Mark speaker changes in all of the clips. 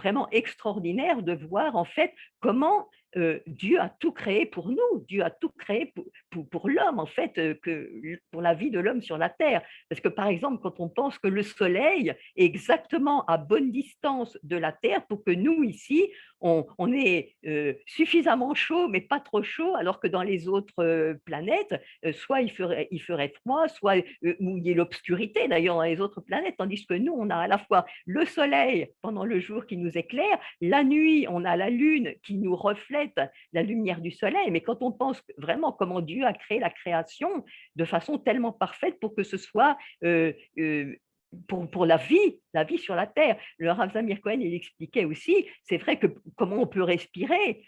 Speaker 1: vraiment extraordinaire de voir en fait comment Dieu a tout créé pour nous, Dieu a tout créé pour l'homme en fait, pour la vie de l'homme sur la terre. Parce que par exemple, quand on pense que le soleil est exactement à bonne distance de la terre pour que nous ici, on est suffisamment chaud mais pas trop chaud, alors que dans les autres planètes, soit il ferait froid, soit où il y a l'obscurité d'ailleurs dans les autres planètes, tandis que nous, on a à la fois le soleil pendant le jour qui nous éclaire, la nuit, on a la lune qui nous reflète la lumière du soleil. Mais quand on pense vraiment comment Dieu a créé la création de façon tellement parfaite pour que ce soit pour la vie sur la terre. Le Rav Zamir Cohen, il expliquait aussi, c'est vrai que comment on peut respirer,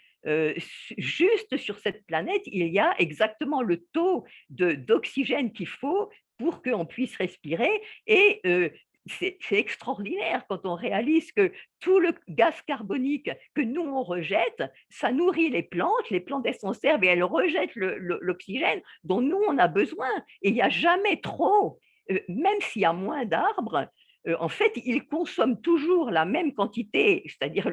Speaker 1: juste sur cette planète, il y a exactement le taux d'oxygène qu'il faut pour qu'on puisse respirer. Et c'est extraordinaire quand on réalise que tout le gaz carbonique que nous, on rejette, ça nourrit les plantes, elles s'en servent et elles rejettent l'oxygène dont nous, on a besoin. Et il n'y a jamais trop, même s'il y a moins d'arbres, en fait, ils consomment toujours la même quantité, c'est-à-dire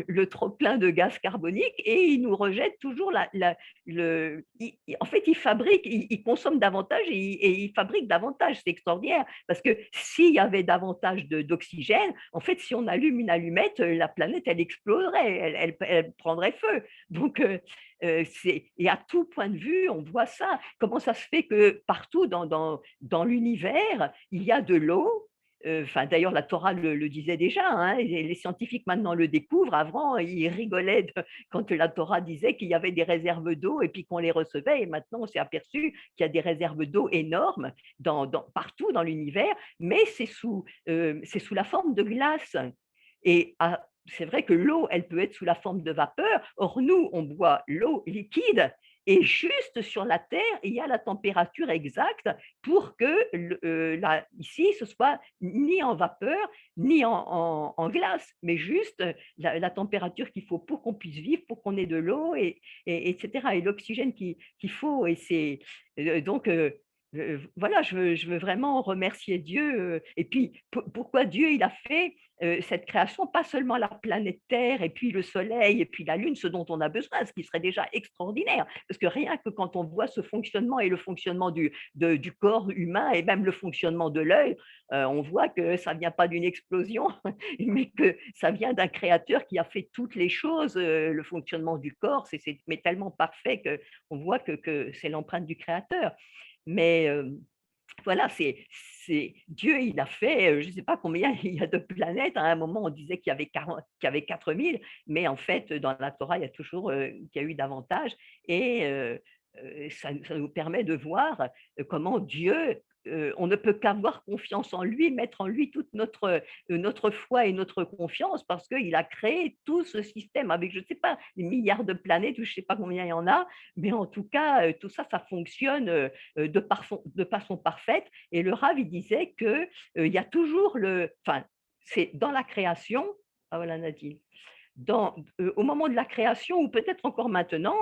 Speaker 1: le trop-plein de gaz carbonique, et ils nous rejettent toujours en fait, ils consomment davantage et ils fabriquent davantage. C'est extraordinaire, parce que s'il y avait davantage d'oxygène, en fait, si on allume une allumette, la planète, elle exploserait, elle prendrait feu. Donc, et à tout point de vue, on voit ça. Comment ça se fait que partout dans l'univers, il y a de l'eau. Enfin, d'ailleurs, la Torah le disait déjà, hein, et les scientifiques maintenant le découvrent. Avant, ils rigolaient quand la Torah disait qu'il y avait des réserves d'eau et puis qu'on les recevait. Et maintenant, on s'est aperçu qu'il y a des réserves d'eau énormes partout dans l'univers, mais c'est sous la forme de glace. Et c'est vrai que l'eau, elle peut être sous la forme de vapeur. Or, nous, on boit l'eau liquide. Et juste sur la Terre, il y a la température exacte pour que ici, ce soit ni en vapeur, ni en glace, mais juste la température qu'il faut pour qu'on puisse vivre, pour qu'on ait de l'eau, etc. Et l'oxygène qu'il faut. Et c'est donc voilà, je veux vraiment remercier Dieu. Et puis, pourquoi Dieu il a fait cette création, pas seulement la planète Terre, et puis le Soleil, et puis la Lune, ce dont on a besoin, ce qui serait déjà extraordinaire. Parce que rien que quand on voit ce fonctionnement et le fonctionnement du corps humain, et même le fonctionnement de l'œil, on voit que ça ne vient pas d'une explosion, mais que ça vient d'un créateur qui a fait toutes les choses. Le fonctionnement du corps, mais tellement parfait qu'on voit que c'est l'empreinte du créateur. Mais voilà, Dieu, il a fait, je ne sais pas combien il y a de planètes. À un moment, on disait qu'il y avait 4000, mais en fait, dans la Torah, il y a toujours qu'il y a eu davantage. Et ça nous permet de voir comment Dieu, on ne peut qu'avoir confiance en lui, mettre en lui toute notre foi et notre confiance, parce qu'il a créé tout ce système avec, je ne sais pas, des milliards de planètes, ou je ne sais pas combien il y en a, mais en tout cas, tout ça, ça fonctionne de façon parfaite. Et le Rav, il disait que il y a toujours enfin, c'est dans la création, ah voilà Nadine, au moment de la création, ou peut-être encore maintenant,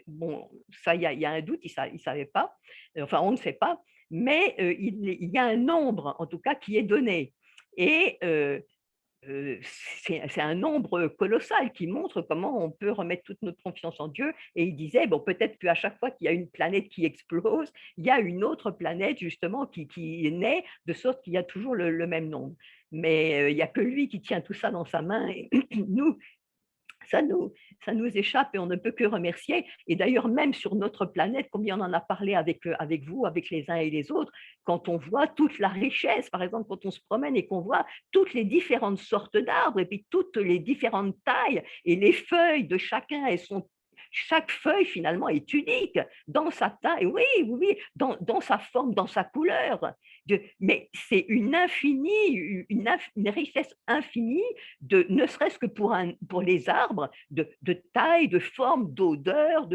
Speaker 1: bon, ça, il y a un doute, il ne savait pas, enfin, on ne sait pas, mais il y a un nombre, en tout cas, qui est donné. Et c'est un nombre colossal qui montre comment on peut remettre toute notre confiance en Dieu. Et il disait, bon, peut-être qu'à chaque fois qu'il y a une planète qui explose, il y a une autre planète justement qui naît, de sorte qu'il y a toujours le même nombre. Mais il n'y a que lui qui tient tout ça dans sa main. Et nous, ça nous, ça nous échappe et on ne peut que remercier. Et d'ailleurs, même sur notre planète, combien on en a parlé avec vous, avec les uns et les autres, quand on voit toute la richesse, par exemple, quand on se promène et qu'on voit toutes les différentes sortes d'arbres et puis toutes les différentes tailles et les feuilles de chacun, chaque feuille finalement est unique dans sa taille, oui, oui, oui, dans sa forme, dans sa couleur. Mais c'est une richesse infinie, ne serait-ce que pour les arbres, de taille, de forme, d'odeur,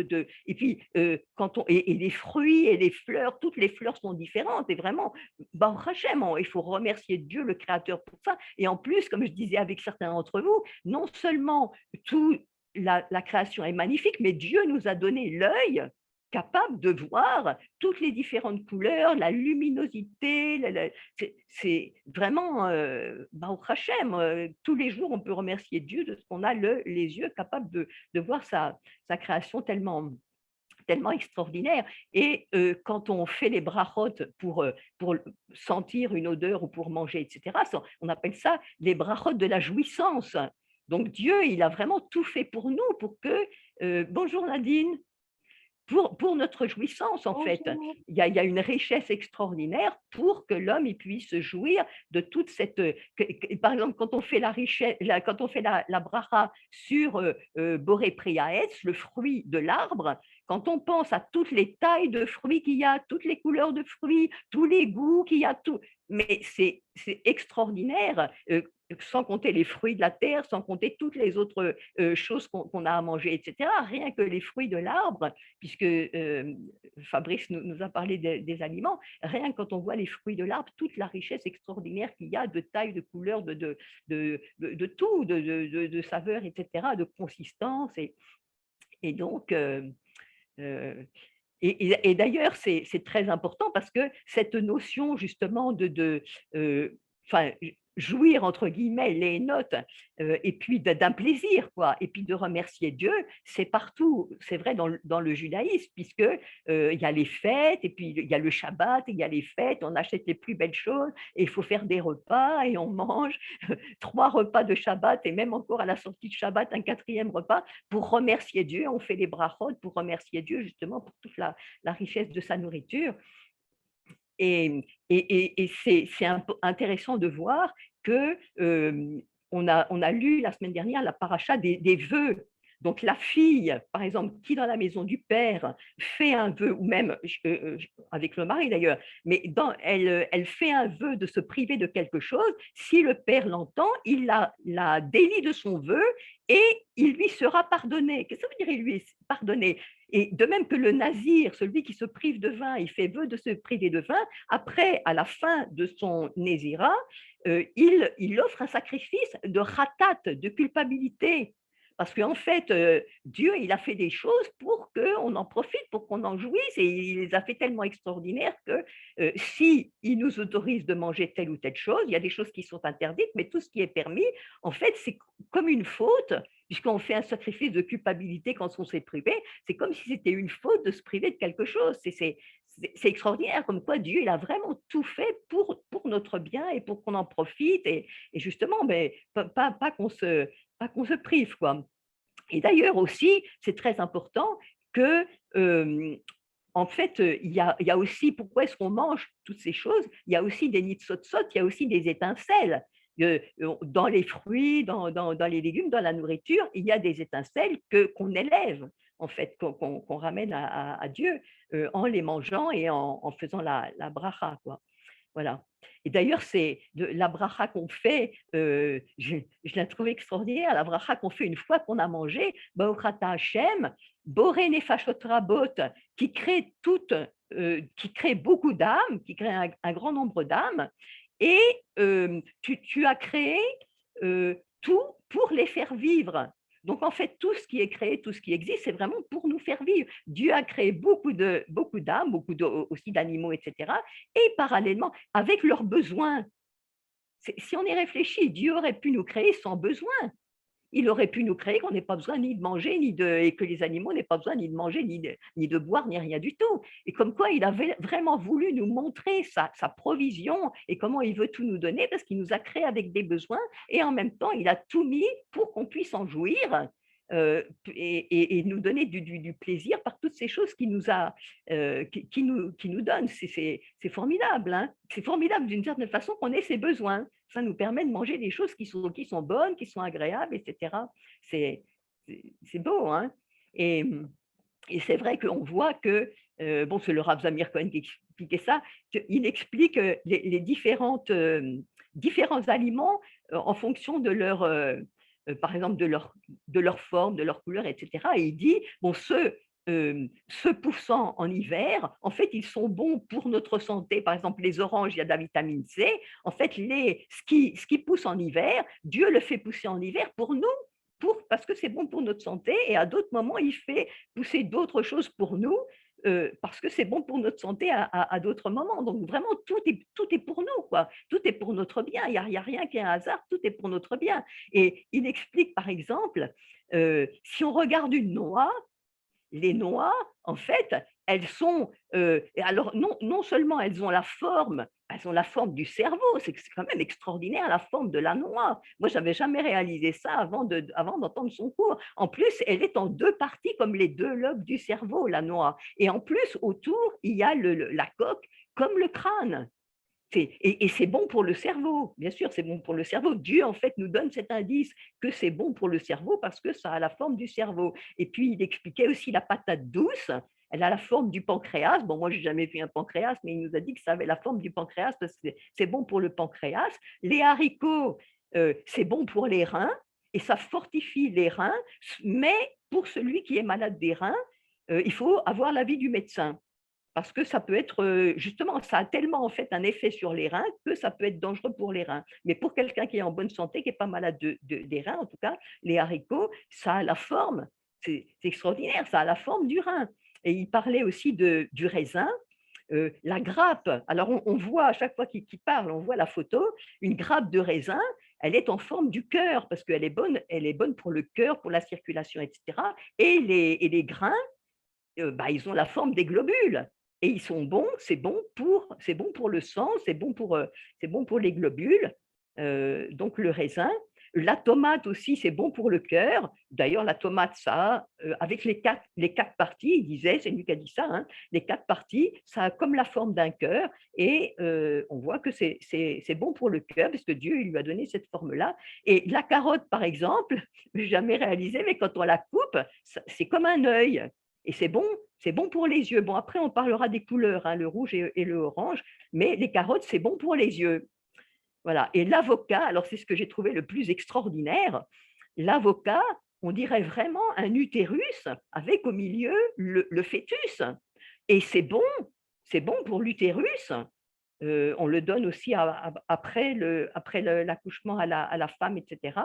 Speaker 1: et puis et les fruits et les fleurs, toutes les fleurs sont différentes. Et vraiment, Baruch Hashem, il faut remercier Dieu, le Créateur, pour ça. Et en plus, comme je disais avec certains d'entre vous, non seulement tout la création est magnifique, mais Dieu nous a donné l'œil capable de voir toutes les différentes couleurs, la luminosité, c'est vraiment, Baruch Hashem, tous les jours, on peut remercier Dieu de ce qu'on a les yeux capables de voir sa création tellement extraordinaire. Et quand on fait les brachot pour sentir une odeur ou pour manger, etc., on appelle ça les brachot de la jouissance. Donc Dieu, il a vraiment tout fait pour nous, pour que, bonjour Nadine, pour notre jouissance, en fait.
Speaker 2: Bonjour.
Speaker 1: Il y a une richesse extraordinaire pour que l'homme il puisse jouir de toute cette. Par exemple, quand on fait la richesse, quand on fait la bracha sur Boré Priaetz, le fruit de l'arbre, quand on pense à toutes les tailles de fruits qu'il y a, toutes les couleurs de fruits, tous les goûts qu'il y a, tout, mais c'est extraordinaire. Sans compter les fruits de la terre, sans compter toutes les autres choses qu'on a à manger, etc. Rien que les fruits de l'arbre, puisque Fabrice nous a parlé des aliments, rien que quand on voit les fruits de l'arbre, toute la richesse extraordinaire qu'il y a de taille, de couleur, de tout, de saveur, etc., de consistance. Et donc, euh, et d'ailleurs, c'est très important parce que cette notion justement enfin, jouir entre guillemets les notes et puis d'un plaisir quoi et puis de remercier Dieu, c'est partout, c'est vrai dans le judaïsme puisque il y a les fêtes et puis il y a le Shabbat, il y a les fêtes, on achète les plus belles choses et il faut faire des repas et on mange 3 repas de Shabbat et même encore à la sortie de Shabbat un quatrième repas pour remercier Dieu. On fait les brachot pour remercier Dieu justement pour toute la richesse de sa nourriture. Et c'est intéressant de voir que on a lu la semaine dernière la paracha des vœux. Donc la fille, par exemple, qui dans la maison du père fait un vœu, ou même avec le mari d'ailleurs, mais elle fait un vœu de se priver de quelque chose, si le père l'entend, il la délie de son vœu et il lui sera pardonné. Qu'est-ce que ça veut dire il lui est pardonné? Et de même que le nazir, celui qui se prive de vin, il fait vœu de se priver de vin, après, à la fin de son nézira, il offre un sacrifice de ratat, de culpabilité. Parce qu'en fait, Dieu, il a fait des choses pour qu'on en profite, pour qu'on en jouisse, et il les a fait tellement extraordinaires que si il nous autorise de manger telle ou telle chose, il y a des choses qui sont interdites, mais tout ce qui est permis, en fait, c'est comme une faute, puisqu'on fait un sacrifice de culpabilité quand on s'est privé, c'est comme si c'était une faute de se priver de quelque chose. C'est extraordinaire, comme quoi Dieu, il a vraiment tout fait pour notre bien et pour qu'on en profite, et justement, mais pas qu'on se prive, quoi. Et d'ailleurs aussi, c'est très important que, en fait, il y a aussi, pourquoi est-ce qu'on mange toutes ces choses? Il y a aussi des nitsotsot, il y a aussi des étincelles. Dans les fruits, dans les légumes, dans la nourriture, il y a des étincelles qu'on élève, en fait, qu'on ramène à Dieu en les mangeant et en faisant la bracha, quoi. Voilà. Et d'ailleurs, c'est la bracha qu'on fait, je la trouve extraordinaire, la bracha qu'on fait une fois qu'on a mangé, Baruchata Hashem, Boré Nefashot Rabot, qui crée qui crée beaucoup d'âmes, qui crée un grand nombre d'âmes, et tu as créé tout pour les faire vivre. Donc, en fait, tout ce qui est créé, tout ce qui existe, c'est vraiment pour nous faire vivre. Dieu a créé beaucoup d'âmes, aussi d'animaux, etc. Et parallèlement, avec leurs besoins. Si on y réfléchit, Dieu aurait pu nous créer sans besoin. Il aurait pu nous créer qu'on n'ait pas besoin ni de manger, et que les animaux n'aient pas besoin ni de manger, ni de boire, ni rien du tout. Et comme quoi il avait vraiment voulu nous montrer sa provision et comment il veut tout nous donner, parce qu'il nous a créés avec des besoins, et en même temps, il a tout mis pour qu'on puisse en jouir. Et nous donner du plaisir par toutes ces choses qui nous donne. C'est formidable. Hein, c'est formidable d'une certaine façon qu'on ait ces besoins. Ça nous permet de manger des choses qui sont bonnes, qui sont agréables, etc. C'est beau. Hein, et c'est vrai qu'on voit que, bon, c'est le Rav Zamir Cohen qui expliquait ça, il explique différents aliments en fonction de par exemple, de leur forme, de leur couleur, etc. Et il dit, bon, ceux poussant en hiver, en fait, ils sont bons pour notre santé. Par exemple, les oranges, il y a de la vitamine C. En fait, ce qui pousse en hiver, Dieu le fait pousser en hiver pour nous, parce que c'est bon pour notre santé. Et à d'autres moments, il fait pousser d'autres choses pour nous, parce que c'est bon pour notre santé à d'autres moments. Donc vraiment, tout est pour nous, quoi. Tout est pour notre bien. Il y a rien qui est un hasard, tout est pour notre bien. Et il explique, par exemple, si on regarde une noix, les noix, en fait, elles sont, et alors non seulement elles ont la forme du cerveau, c'est quand même extraordinaire la forme de la noix. Moi, j'avais jamais réalisé ça avant d'entendre son cours. En plus, elle est en 2 parties comme les 2 lobes du cerveau, la noix, et en plus, autour, il y a la coque comme le crâne. Et c'est bon pour le cerveau, bien sûr, c'est bon pour le cerveau. Dieu, en fait, nous donne cet indice que c'est bon pour le cerveau parce que ça a la forme du cerveau. Et puis, il expliquait aussi la patate douce, elle a la forme du pancréas. Bon, moi, je n'ai jamais vu un pancréas, mais il nous a dit que ça avait la forme du pancréas parce que c'est bon pour le pancréas. Les haricots, c'est bon pour les reins et ça fortifie les reins, mais pour celui qui est malade des reins, il faut avoir l'avis du médecin. Parce que ça peut être, justement, ça a tellement en fait un effet sur les reins que ça peut être dangereux pour les reins. Mais pour quelqu'un qui est en bonne santé, qui n'est pas malade des reins, en tout cas, les haricots, ça a la forme, c'est extraordinaire, ça a la forme du rein. Et il parlait aussi du raisin, la grappe. Alors on voit à chaque fois qu'il parle, on voit la photo, une grappe de raisin, elle est en forme du cœur parce qu'elle est bonne pour le cœur, pour la circulation, etc. Et les grains, bah, ils ont la forme des globules et ils sont bons, c'est bon pour le sang, c'est bon pour les globules, donc le raisin. La tomate aussi, c'est bon pour le cœur. D'ailleurs, la tomate, ça, avec les 4 parties, il disait, c'est lui qui a dit ça, hein, les 4 parties, ça a comme la forme d'un cœur et on voit que c'est bon pour le cœur parce que Dieu il lui a donné cette forme-là. Et la carotte, par exemple, je n'ai jamais réalisé, mais quand on la coupe, c'est comme un œil. Et c'est bon pour les yeux. Bon, après, on parlera des couleurs, hein, le rouge et le orange, mais les carottes, c'est bon pour les yeux. Voilà. Et l'avocat, alors c'est ce que j'ai trouvé le plus extraordinaire, l'avocat, on dirait vraiment un utérus avec au milieu le fœtus. Et c'est bon pour l'utérus. On le donne aussi après l'accouchement à la femme, etc.,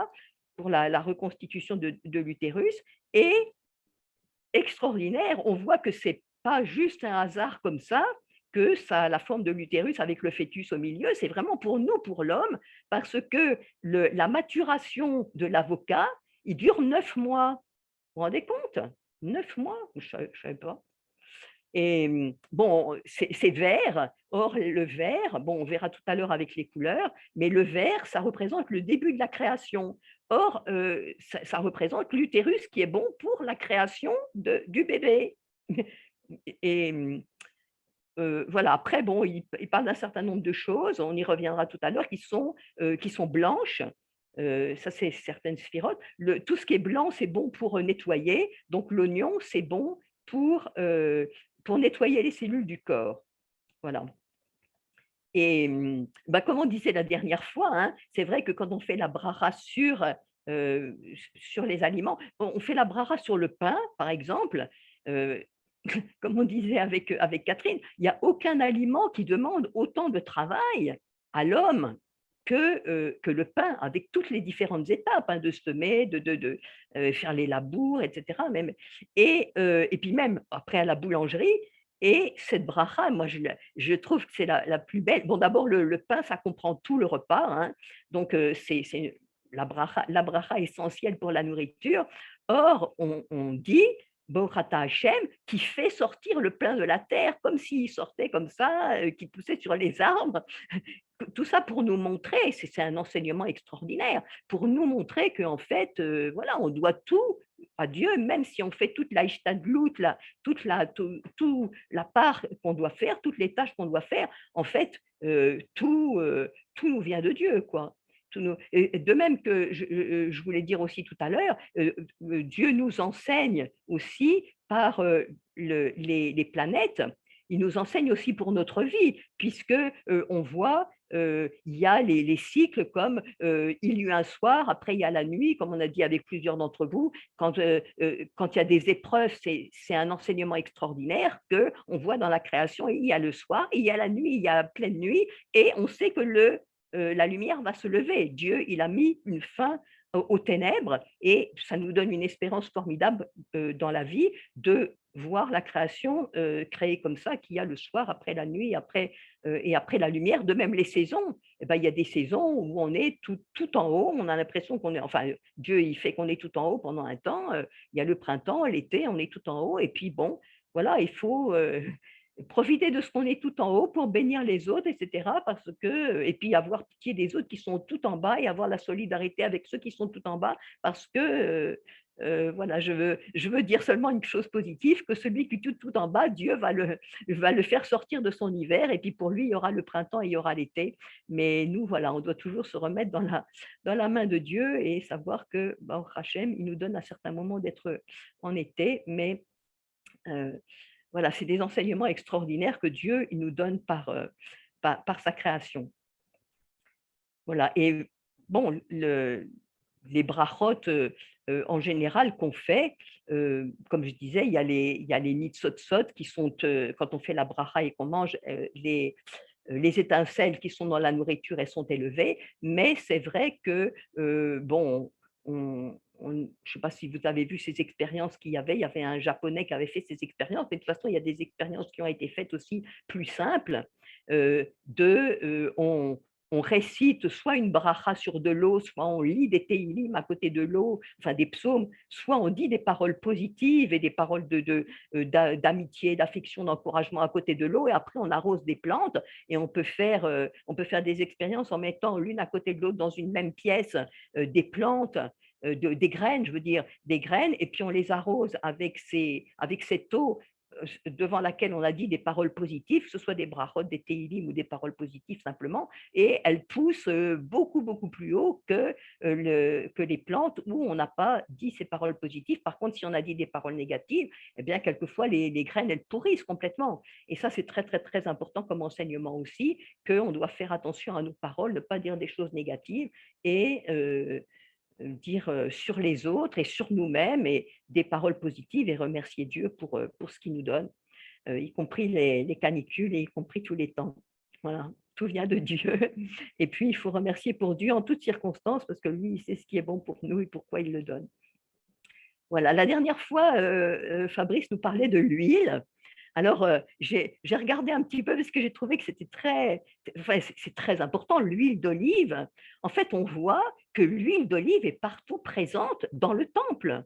Speaker 1: pour la reconstitution de l'utérus. Et extraordinaire. On voit que c'est pas juste un hasard comme ça, que ça a la forme de l'utérus avec le fœtus au milieu. C'est vraiment pour nous, pour l'homme, parce que la maturation de l'avocat, il dure 9 mois. Vous vous rendez compte? 9 mois? Je ne savais pas. Et bon, c'est vert. Or, le vert, bon, on verra tout à l'heure avec les couleurs, mais le vert, ça représente le début de la création. Or, ça représente l'utérus qui est bon pour la création du bébé. Et voilà, après, bon, il parle d'un certain nombre de choses, on y reviendra tout à l'heure, qui sont blanches. Ça, c'est certaines sphirotes. Tout ce qui est blanc, c'est bon pour nettoyer. Donc, l'oignon, c'est bon pour nettoyer les cellules du corps. Voilà. Et bah, comme on disait la dernière fois, hein, c'est vrai que quand on fait la bracha sur les aliments, on fait la bracha sur le pain, par exemple, euh, comme on disait avec Catherine, il n'y a aucun aliment qui demande autant de travail à l'homme que le pain, avec toutes les différentes étapes, hein, de semer, de faire les labours, etc. Même. Et puis même après à la boulangerie, et cette bracha, moi je trouve que c'est la plus belle. Bon, d'abord, le pain, ça comprend tout le repas, hein, donc c'est la bracha essentielle pour la nourriture. Or, on dit Borata Hashem, qui fait sortir le pain de la terre, comme s'il sortait comme ça, qui poussait sur les arbres. Tout ça pour nous montrer, c'est un enseignement extraordinaire, pour nous montrer qu'en fait, voilà, on doit tout à Dieu, même si on fait toute la ishtadlout, toute la part qu'on doit faire, toutes les tâches qu'on doit faire, en fait, tout nous vient de Dieu, quoi. Et de même que je voulais dire aussi tout à l'heure, Dieu nous enseigne aussi par les planètes, il nous enseigne aussi pour notre vie, puisque on voit il y a les cycles comme il y a eu un soir, après il y a la nuit, comme on a dit avec plusieurs d'entre vous, quand il y a des épreuves, c'est un enseignement extraordinaire qu'on voit dans la création, il y a le soir, il y a la nuit, il y a pleine nuit, et on sait que la lumière va se lever. Dieu, il a mis une fin aux ténèbres, et ça nous donne une espérance formidable dans la vie de voir la création créée comme ça, qu'il y a le soir après la nuit, après, et après la lumière. De même les saisons, eh ben, il y a des saisons où on est tout en haut, on a l'impression qu'on est, enfin Dieu il fait qu'on est tout en haut pendant un temps, il y a le printemps, l'été, on est tout en haut, et puis bon, voilà, il faut profiter de ce qu'on est tout en haut pour bénir les autres, etc. Parce que, et puis avoir pitié des autres qui sont tout en bas, et avoir la solidarité avec ceux qui sont tout en bas, parce que voilà, je veux dire seulement une chose positive, que celui qui est tout en bas, Dieu va le faire sortir de son hiver, et puis pour lui, il y aura le printemps et il y aura l'été. Mais nous, voilà, on doit toujours se remettre dans la main de Dieu et savoir que, Baruch Hashem, il nous donne à certains moments d'être en été, mais euh, voilà, c'est des enseignements extraordinaires que Dieu il nous donne par sa création. Voilà, et bon, les brachot en général qu'on fait, comme je disais, il y a les nitzotzot qui sont, quand on fait la bracha et qu'on mange, les étincelles qui sont dans la nourriture, elles sont élevées, mais c'est vrai que, bon, je ne sais pas si vous avez vu ces expériences qu'il y avait. Il y avait un Japonais qui avait fait ces expériences, mais de toute façon, il y a des expériences qui ont été faites aussi plus simples, on récite soit une bracha sur de l'eau, soit on lit des téhilim à côté de l'eau, enfin des psaumes, soit on dit des paroles positives et des paroles d'amitié, d'affection, d'encouragement à côté de l'eau, et après on arrose des plantes, et on peut faire des expériences en mettant l'une à côté de l'autre dans une même pièce, des plantes, des graines, je veux dire, des graines, et puis on les arrose avec cette eau devant laquelle on a dit des paroles positives, que ce soit des brachot, des téhilim ou des paroles positives simplement, et elles poussent beaucoup, beaucoup plus haut que les plantes où on n'a pas dit ces paroles positives. Par contre, si on a dit des paroles négatives, eh bien, quelquefois, les graines, elles pourrissent complètement. Et ça, c'est très, très, très important comme enseignement aussi, qu'on doit faire attention à nos paroles, ne pas dire des choses négatives, et dire sur les autres et sur nous-mêmes, et des paroles positives, et remercier Dieu pour ce qu'il nous donne, y compris les canicules et y compris tous les temps. Voilà, tout vient de Dieu. Et puis, il faut remercier pour Dieu en toutes circonstances, parce que lui, il sait ce qui est bon pour nous et pourquoi il le donne. Voilà, la dernière fois, Fabrice nous parlait de l'huile. Alors, j'ai regardé un petit peu parce que j'ai trouvé que c'était enfin, c'est très important, l'huile d'olive. En fait, on voit que l'huile d'olive est partout présente dans le temple.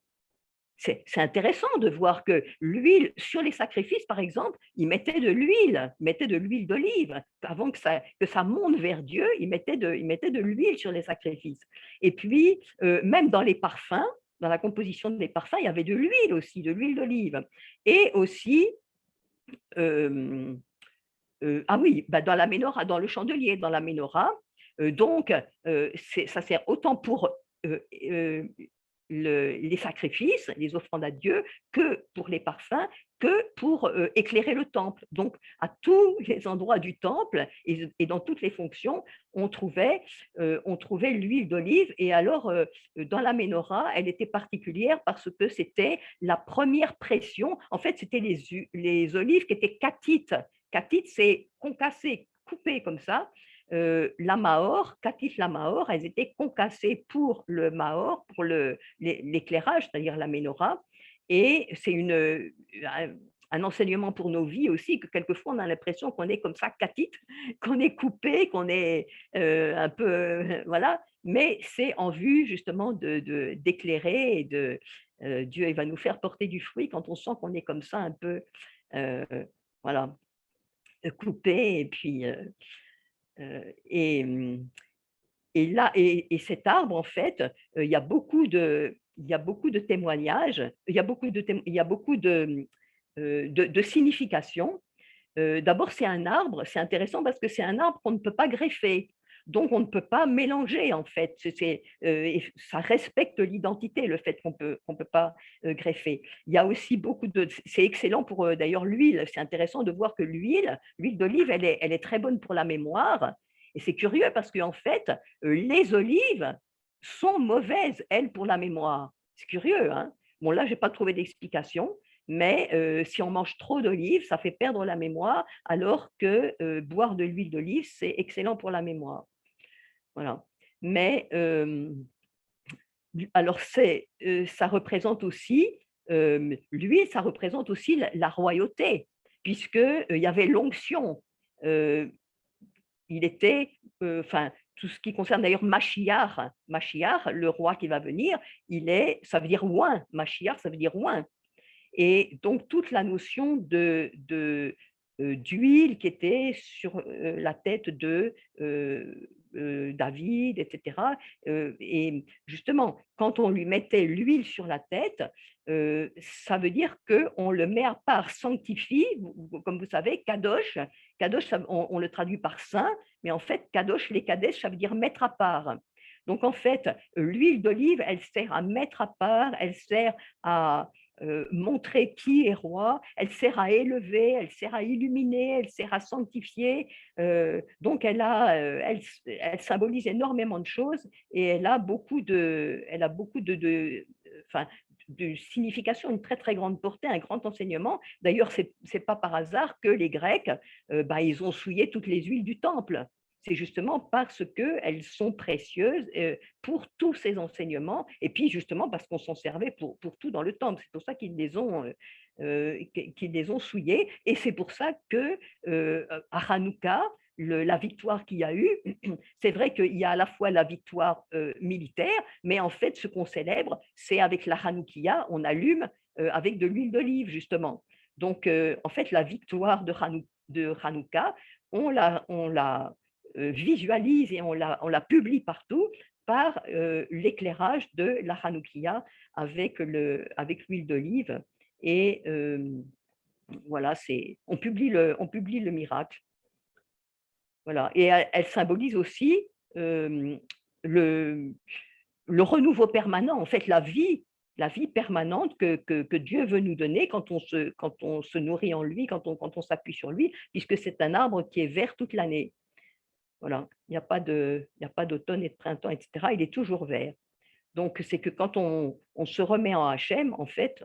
Speaker 1: C'est intéressant de voir que l'huile, sur les sacrifices, par exemple, ils mettaient de l'huile d'olive. Avant que ça monte vers Dieu, ils mettaient de l'huile sur les sacrifices. Et puis, même dans les parfums, dans la composition des parfums, il y avait de l'huile aussi, de l'huile d'olive. Et aussi, ah oui, bah dans la ménorah, dans le chandelier, dans la ménorah. Donc, ça sert autant pour les sacrifices, les offrandes à Dieu, que pour les parfums, que pour éclairer le temple. Donc, à tous les endroits du temple et dans toutes les fonctions, on trouvait l'huile d'olive. Et alors, dans la ménorah, elle était particulière parce que c'était la première pression. En fait, c'était les olives qui étaient catites. Catite, c'est concassé, coupé comme ça. La Mahor, Katif la Mahor, elles étaient concassées pour le Mahor, pour l'éclairage, c'est-à-dire la Ménorah. Et c'est un enseignement pour nos vies aussi, que quelquefois on a l'impression qu'on est comme ça, Katit, qu'on est coupé, qu'on est un peu. Voilà. Mais c'est en vue justement d'éclairer, et Dieu il va nous faire porter du fruit quand on sent qu'on est comme ça un peu. Euh, voilà, coupé, et puis et et là, et cet arbre, en fait, il y a beaucoup de témoignages, il y a beaucoup de significations. D'abord, c'est un arbre, c'est intéressant parce que c'est un arbre qu'on ne peut pas greffer. Donc, on ne peut pas mélanger, en fait. Et ça respecte l'identité, le fait qu'on peut pas greffer. Il y a aussi beaucoup de. C'est excellent pour d'ailleurs l'huile. C'est intéressant de voir que l'huile d'olive, elle est très bonne pour la mémoire. Et c'est curieux parce qu'en fait, les olives sont mauvaises, elles, pour la mémoire. C'est curieux, hein? Bon, là, je n'ai pas trouvé d'explication, mais si on mange trop d'olives, ça fait perdre la mémoire, alors que boire de l'huile d'olive, c'est excellent pour la mémoire. Voilà. Mais alors ça représente aussi, l'huile, ça représente aussi la royauté, puisque, il y avait l'onction. Heu, il était, enfin, tout ce qui concerne d'ailleurs Machiar. Machiar, le roi qui va venir, ça veut dire oint. Machiar, ça veut dire oint. Et donc toute la notion d'huile qui était sur, la tête de, David et cetera, et justement, quand on lui mettait l'huile sur la tête, ça veut dire qu'on le met à part, sanctifie, comme vous savez, kadosh. Kadosh, ça on le traduit par saint, mais en fait kadosh, les kadesh, ça veut dire mettre à part. Donc en fait, l'huile d'olive, elle sert à mettre à part, elle sert à montrer qui est roi, elle sert à élever, elle sert à illuminer, elle sert à sanctifier. Donc elle symbolise énormément de choses et elle a beaucoup enfin, de signification, une très très grande portée, un grand enseignement. D'ailleurs, c'est pas par hasard que les Grecs, ils ont souillé toutes les huiles du temple. C'est justement parce qu'elles sont précieuses pour tous ces enseignements, et puis justement parce qu'on s'en servait pour tout dans le temple. C'est pour ça qu'ils les ont souillées, et c'est pour ça que à Hanouka, la victoire qu'il y a eu, c'est vrai qu'il y a à la fois la victoire militaire, mais en fait, ce qu'on célèbre, c'est avec la Hanoukia, on allume avec de l'huile d'olive, justement. Donc, en fait, la victoire de Hanouka, on la visualise et on la publie partout par l'éclairage de la Hanoukia avec l'huile d'olive. Et voilà, on publie le miracle. Voilà. Et elle symbolise aussi le, le renouveau permanent, en fait, la vie permanente que Dieu veut nous donner quand on se nourrit en lui, quand on s'appuie sur lui, puisque c'est un arbre qui est vert toute l'année. Voilà, il y a pas d'automne et de printemps, etc. Il est toujours vert. Donc, c'est que quand on se remet en Hachem, en fait,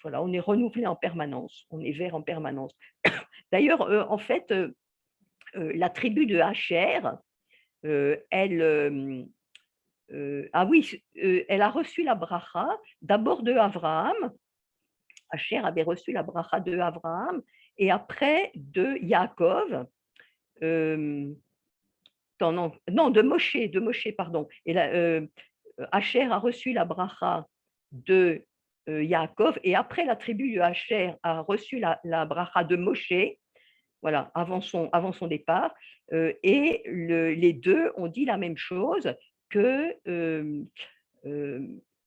Speaker 1: voilà, on est renouvelé en permanence, on est vert en permanence. D'ailleurs, en fait, la tribu de Hacher, ah oui, elle a reçu la bracha d'abord de Abraham. Hacher avait reçu la bracha de Abraham et après de Yaakov. Non, de Moshe, pardon. Et là, Hacher a reçu la bracha de Yaakov, et après la tribu de Hacher a reçu la bracha de Moshe, voilà, avant son départ. Et les deux ont dit la même chose que,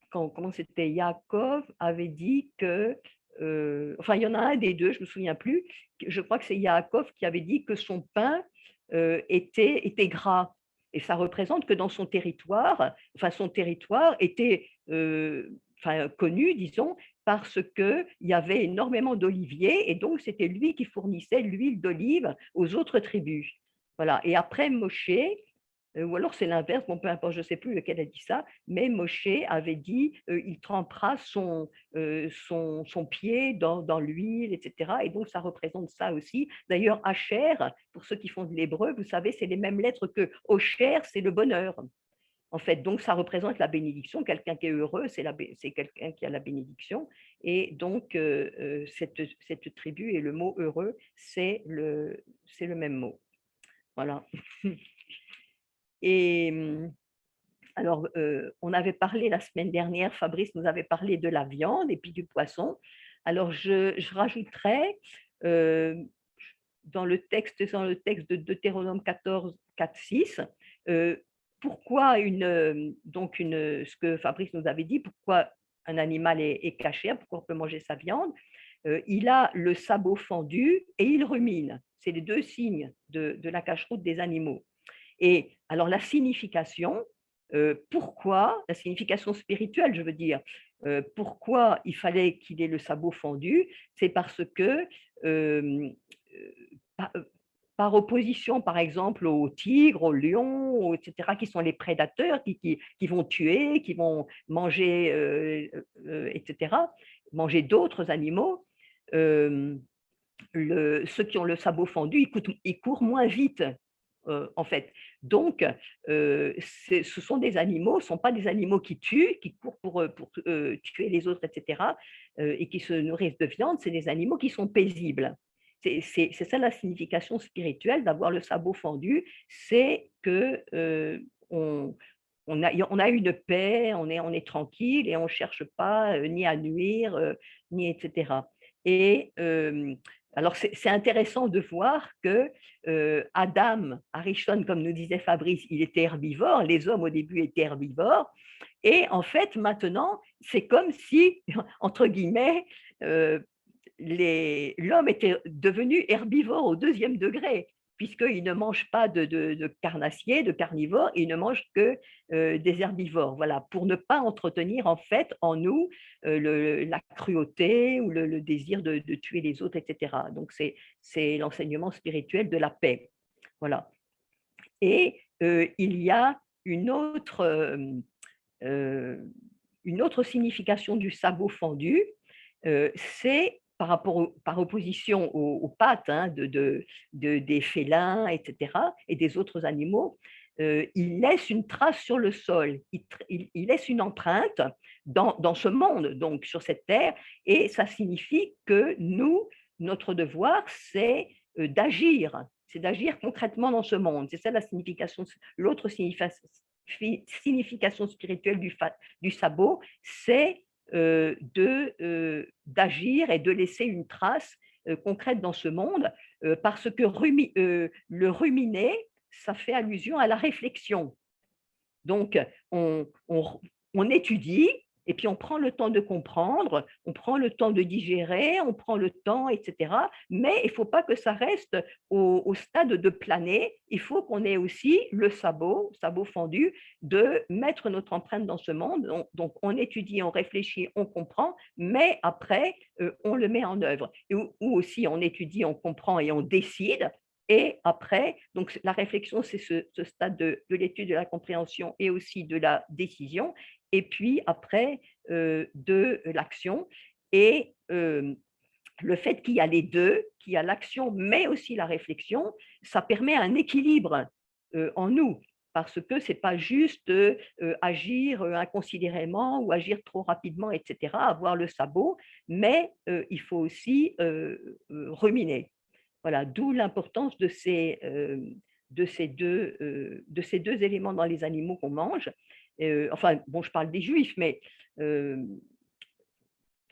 Speaker 1: comment c'était, Yaakov avait dit que, enfin il y en a un des deux, je ne me souviens plus, je crois que c'est Yaakov qui avait dit que son pain était gras. Et ça représente que dans son territoire, enfin son territoire était enfin, connu, disons, parce qu'il y avait énormément d'oliviers, et donc c'était lui qui fournissait l'huile d'olive aux autres tribus. Voilà. Et après Moshe, ou alors c'est l'inverse, bon, peu importe, je ne sais plus lequel a dit ça, mais Moshe avait dit il trempera son pied dans l'huile, etc. Et donc ça représente ça aussi. D'ailleurs, Asher, pour ceux qui font de l'hébreu, vous savez, c'est les mêmes lettres que Osher, c'est le bonheur. En fait, donc ça représente la bénédiction. Quelqu'un qui est heureux, c'est quelqu'un qui a la bénédiction. Et donc, cette tribu et le mot heureux, c'est le même mot. Voilà. Et alors, on avait parlé la semaine dernière, Fabrice nous avait parlé de la viande et puis du poisson. Alors, je rajouterais dans le texte de Deutéronome 14, 4, 6, pourquoi ce que Fabrice nous avait dit, pourquoi un animal est caché, pourquoi on peut manger sa viande. Il a le sabot fendu et il rumine. C'est les deux signes de la cache-route des animaux. Et alors la signification, pourquoi, la signification spirituelle, je veux dire, pourquoi il fallait qu'il ait le sabot fendu, c'est parce que par, par opposition, par exemple, aux tigres, aux lions, etc., qui sont les prédateurs, qui vont tuer, qui vont manger, etc., manger d'autres animaux, ceux qui ont le sabot fendu, ils courent moins vite, en fait. Donc, ce sont des animaux, ce ne sont pas des animaux qui tuent, qui courent pour tuer les autres, etc., et qui se nourrissent de viande, c'est des animaux qui sont paisibles. C'est ça la signification spirituelle d'avoir le sabot fendu, c'est que on a une paix, on est tranquille et on ne cherche pas ni à nuire, ni etc. Et alors, c'est intéressant de voir que Adam, Arishon, comme nous disait Fabrice, il était herbivore, les hommes au début étaient herbivores, et en fait, maintenant, c'est comme si, entre guillemets, euh, l'homme était devenu herbivore au deuxième degré, puisqu'il ne mange pas de carnassiers, de carnivores, il ne mange que des herbivores. Voilà, pour ne pas entretenir en fait en nous la cruauté ou le désir de tuer les autres, etc. Donc, c'est l'enseignement spirituel de la paix. Voilà. Et il y a euh, une autre signification du sabot fendu, c'est par opposition aux pattes hein, des félins, etc., et des autres animaux, il laisse une trace sur le sol, il laisse une empreinte dans ce monde, donc sur cette terre, et ça signifie que nous, notre devoir, d'agir, c'est d'agir concrètement dans ce monde. C'est ça la signification, l'autre signification spirituelle du sabot, c'est d'agir et de laisser une trace concrète dans ce monde, parce que le ruminer, ça fait allusion à la réflexion. Donc, on étudie et puis on prend le temps de comprendre, on prend le temps de digérer, on prend le temps, etc. Mais il ne faut pas que ça reste au stade de planer. Il faut qu'on ait aussi le sabot fendu, de mettre notre empreinte dans ce monde. Donc, on étudie, on réfléchit, on comprend, mais après, on le met en œuvre. Ou aussi, on étudie, on comprend et on décide. Et après, donc la réflexion, c'est ce stade de l'étude, de la compréhension et aussi de la décision. Et puis après, de l'action. Et le fait qu'il y a les deux, qu'il y a l'action, mais aussi la réflexion, ça permet un équilibre en nous. Parce que ce n'est pas juste agir inconsidérément ou agir trop rapidement, etc., avoir le sabot, mais il faut aussi ruminer. Voilà, d'où l'importance de ces deux éléments dans les animaux qu'on mange. Enfin, bon, je parle des juifs, mais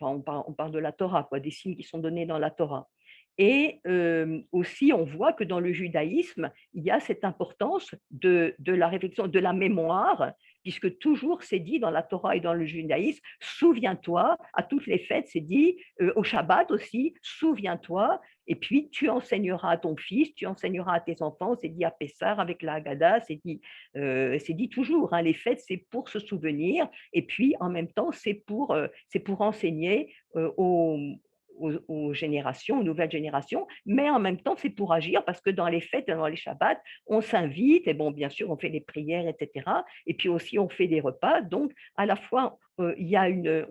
Speaker 1: enfin, on parle de la Torah, quoi, des signes qui sont donnés dans la Torah. Et aussi, on voit que dans le judaïsme, il y a cette importance de la réflexion, de la mémoire, puisque toujours c'est dit dans la Torah et dans le judaïsme, souviens-toi, à toutes les fêtes, c'est dit, au Shabbat aussi, souviens-toi, et puis tu enseigneras à ton fils, tu enseigneras à tes enfants, c'est dit à Pessah avec la Haggadah, c'est dit toujours, hein, les fêtes, c'est pour se souvenir, et puis en même temps, c'est pour enseigner aux générations, aux nouvelles générations, mais en même temps, c'est pour agir parce que dans les fêtes, dans les Shabbats, on s'invite, et bon, bien sûr, on fait des prières, etc. Et puis aussi, on fait des repas. Donc, à la fois, on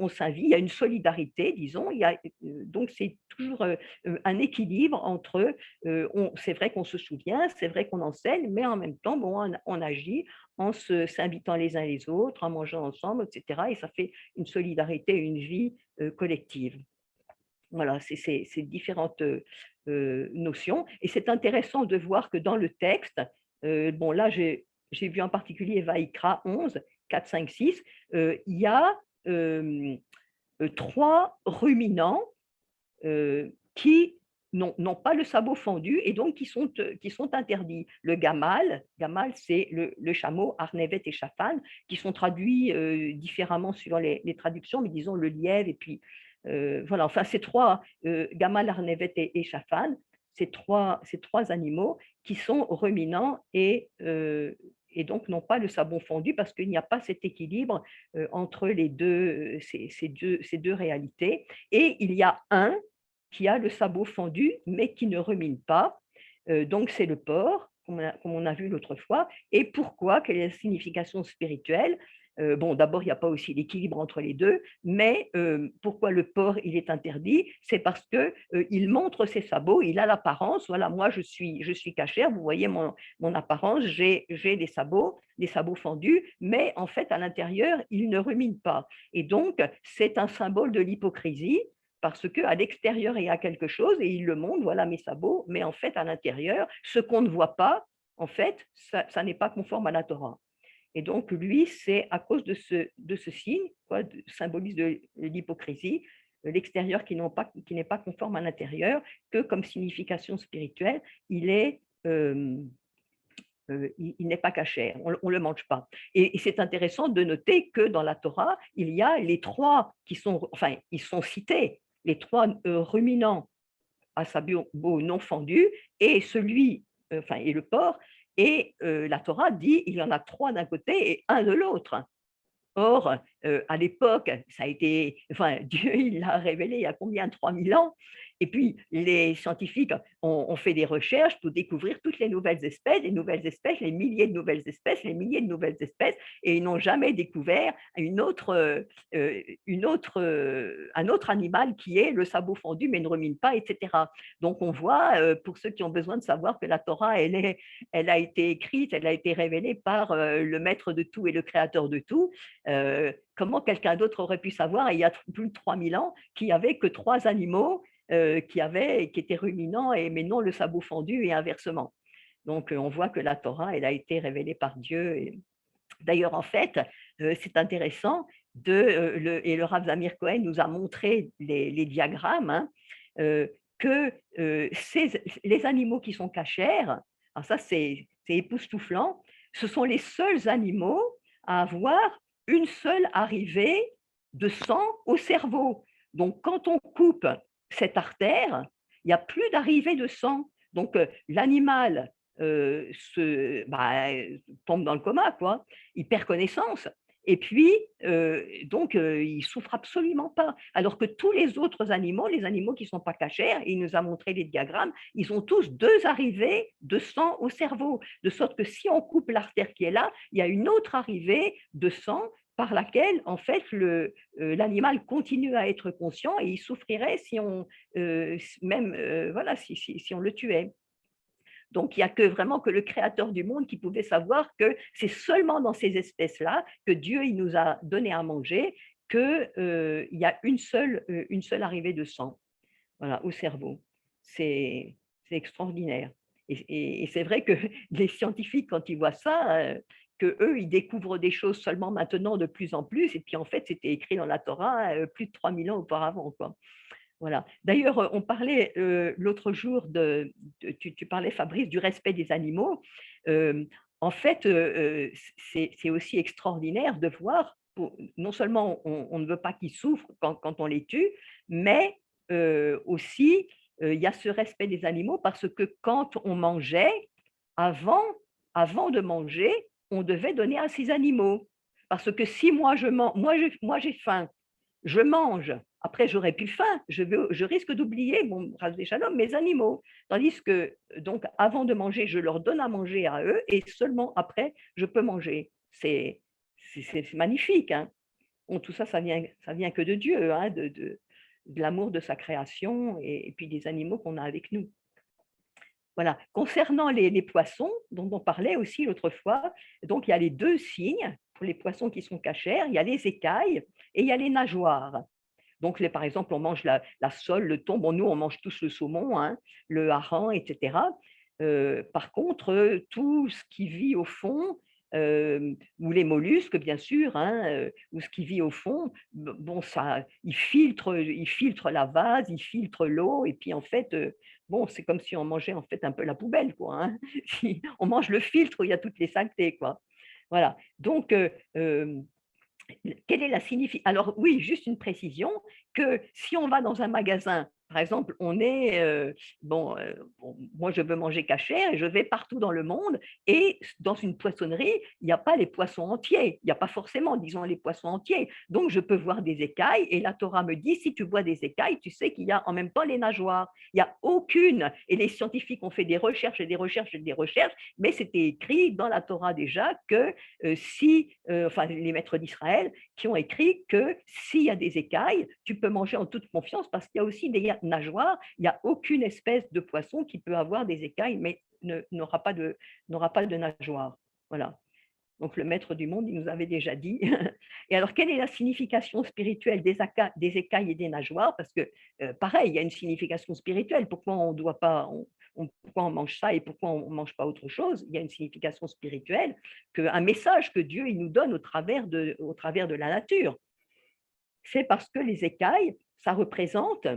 Speaker 1: s'invite, il y a une solidarité, disons, donc c'est toujours un équilibre entre, c'est vrai qu'on se souvient, c'est vrai qu'on enseigne, mais en même temps, bon, on agit en s'invitant les uns les autres, en mangeant ensemble, etc. Et ça fait une solidarité, une vie collective. Voilà, c'est ces différentes notions. Et c'est intéressant de voir que dans le texte, bon là, j'ai vu en particulier Vaïkra 11, 4, 5, 6, il y a trois ruminants qui n'ont pas le sabot fendu et donc qui sont interdits. Le gamal c'est le chameau, Arnevet et Shaphan, qui sont traduits différemment suivant les traductions, mais disons le lièvre et puis voilà, enfin ces trois, gamal, Arnevet et Shaphan, ces trois animaux qui sont ruminants et donc n'ont pas le sabot fondu parce qu'il n'y a pas cet équilibre entre les deux, ces deux réalités. Et il y a un qui a le sabot fendu, mais qui ne rumine pas. Donc, c'est le porc, comme on a vu l'autre fois. Et pourquoi? Quelle est la signification spirituelle? Bon, d'abord, il n'y a pas aussi l'équilibre entre les deux, mais pourquoi le porc, il est interdit? C'est parce qu'il montre ses sabots, il a l'apparence, voilà, moi je suis cachère, vous voyez mon apparence, j'ai des sabots fendus, mais en fait, à l'intérieur, il ne rumine pas. Et donc, c'est un symbole de l'hypocrisie, parce qu'à l'extérieur, il y a quelque chose et il le montre, voilà mes sabots, mais en fait, à l'intérieur, ce qu'on ne voit pas, en fait, ça n'est pas conforme à la Torah. Et donc, lui, c'est à cause de ce signe, quoi, symbolise de l'hypocrisie, l'extérieur qui n'est pas conforme à l'intérieur, que comme signification spirituelle, il est, il n'est pas cachère, on ne le mange pas. Et c'est intéressant de noter que dans la Torah, il y a les trois qui sont, enfin, ils sont cités, les trois ruminants à sabot non fendu et celui, enfin, et le porc. Et la Torah dit il y en a trois d'un côté et un de l'autre. Or, à l'époque, ça a été, enfin, Dieu, il l'a révélé il y a combien? 3000 ans. Et puis, les scientifiques ont fait des recherches pour découvrir toutes les nouvelles espèces, les milliers de nouvelles espèces, les milliers de nouvelles espèces, et ils n'ont jamais découvert un autre animal qui est le sabot fendu mais ne rumine pas, etc. Donc, on voit, pour ceux qui ont besoin de savoir que la Torah, elle a été écrite, elle a été révélée par le maître de tout et le créateur de tout. Comment quelqu'un d'autre aurait pu savoir, il y a plus de 3000 ans, qu'il n'y avait que trois animaux qui étaient ruminants, mais non le sabot fendu et inversement. Donc, on voit que la Torah, elle a été révélée par Dieu. D'ailleurs, en fait, c'est intéressant, et le Rav Zamir Cohen nous a montré les diagrammes, hein, que les animaux qui sont cachers, alors ça c'est époustouflant, ce sont les seuls animaux à avoir une seule arrivée de sang au cerveau. Donc, quand on coupe cette artère, il n'y a plus d'arrivée de sang. Donc, l'animal tombe dans le coma, quoi. Il perd connaissance. Et puis, donc, il souffre absolument pas. Alors que tous les autres animaux, les animaux qui ne sont pas cachers, il nous a montré les diagrammes, ils ont tous deux arrivées de sang au cerveau. De sorte que si on coupe l'artère qui est là, il y a une autre arrivée de sang par laquelle, en fait, l'animal continue à être conscient et il souffrirait si on, voilà, si on le tuait. Donc, il n'y a que vraiment que le créateur du monde qui pouvait savoir que c'est seulement dans ces espèces-là que Dieu il nous a donné à manger qu'il y a une seule arrivée de sang, voilà, au cerveau. C'est extraordinaire. Et c'est vrai que les scientifiques, quand ils voient ça, que eux, ils découvrent des choses seulement maintenant de plus en plus, et puis en fait, c'était écrit dans la Torah plus de 3000 ans auparavant, quoi. Voilà. D'ailleurs, on parlait l'autre jour tu parlais, Fabrice, du respect des animaux. Euh, En fait, c'est aussi extraordinaire de voir, non seulement on ne veut pas qu'ils souffrent quand on les tue, mais aussi il y a ce respect des animaux parce que quand on mangeait, avant, avant de manger, on devait donner à ces animaux. Parce que si moi je mange, moi j'ai faim, je mange. Après, j'aurais plus faim. Je risque d'oublier, bon, ras shalom, mes animaux. Tandis que, donc, avant de manger, je leur donne à manger à eux et seulement après, je peux manger. C'est magnifique. Hein. Bon, tout ça, ça vient que de Dieu, hein, de l'amour de sa création et puis des animaux qu'on a avec nous. Voilà. Concernant les poissons, dont on parlait aussi l'autre fois, donc il y a les deux signes pour les poissons qui sont cachers, il y a les écailles et il y a les nageoires. Donc, par exemple, on mange la sole, le thon. Bon, nous, on mange tous le saumon, hein, le hareng, etc. Par contre, tout ce qui vit au fond, ou les mollusques, bien sûr, hein, ou ce qui vit au fond, bon, ça, il filtre la vase, il filtre l'eau, et puis en fait, bon, c'est comme si on mangeait en fait un peu la poubelle, quoi. Hein. On mange le filtre où il y a toutes les saletés, quoi. Voilà. Donc, quelle est la signification? Alors oui, juste une précision, que si on va dans un magasin par exemple, on est, moi je veux manger cachère et je vais partout dans le monde et dans une poissonnerie, il n'y a pas les poissons entiers, il n'y a pas forcément, disons, les poissons entiers. Donc je peux voir des écailles et la Torah me dit, si tu vois des écailles, tu sais qu'il y a en même temps les nageoires. Il n'y a aucune, et les scientifiques ont fait des recherches et des recherches et des recherches, mais c'était écrit dans la Torah déjà que enfin les maîtres d'Israël qui ont écrit que s'il y a des écailles, tu peux manger en toute confiance parce qu'il y a aussi des nageoires. Il n'y a aucune espèce de poisson qui peut avoir des écailles, mais n'aura pas de nageoires. Voilà. Donc le maître du monde, il nous avait déjà dit. Et alors, quelle est la signification spirituelle des écailles et des nageoires? Parce que, pareil, il y a une signification spirituelle. Pourquoi on doit pas, pourquoi on mange ça et pourquoi on ne mange pas autre chose? Il y a une signification spirituelle, un message que Dieu il nous donne au travers de la nature. C'est parce que les écailles, ça représente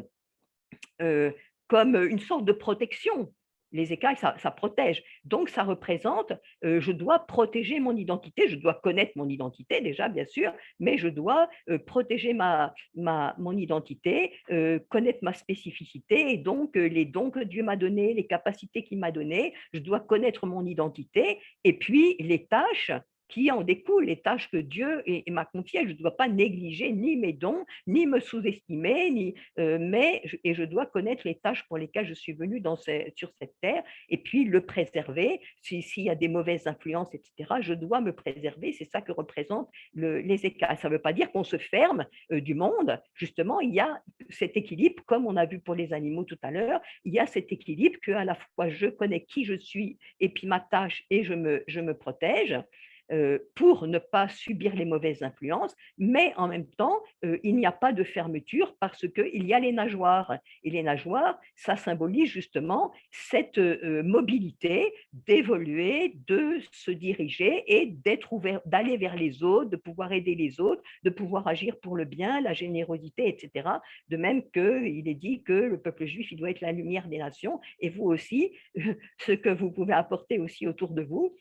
Speaker 1: comme une sorte de protection. Les écailles, ça protège. Donc, ça représente, je dois protéger mon identité, je dois connaître mon identité déjà, bien sûr, mais je dois protéger mon identité, connaître ma spécificité et donc les dons que Dieu m'a donnés, les capacités qu'il m'a données. Je dois connaître mon identité et puis les tâches qui en découlent, les tâches que Dieu m'a confiées. Je ne dois pas négliger ni mes dons, ni me sous-estimer, et je dois connaître les tâches pour lesquelles je suis venue sur cette terre, et puis le préserver. S'il y a des mauvaises influences, etc., je dois me préserver. C'est ça que représentent les écailles. Ça ne veut pas dire qu'on se ferme du monde. Justement, il y a cet équilibre, comme on a vu pour les animaux tout à l'heure, il y a cet équilibre qu'à la fois je connais qui je suis et puis ma tâche et je me protège pour ne pas subir les mauvaises influences, mais en même temps, il n'y a pas de fermeture parce qu'il y a les nageoires. Et les nageoires, ça symbolise justement cette mobilité d'évoluer, de se diriger et d'être ouvert, d'aller vers les autres, de pouvoir aider les autres, de pouvoir agir pour le bien, la générosité, etc. De même qu'il est dit que le peuple juif, il doit être la lumière des nations, et vous aussi, ce que vous pouvez apporter aussi autour de vous,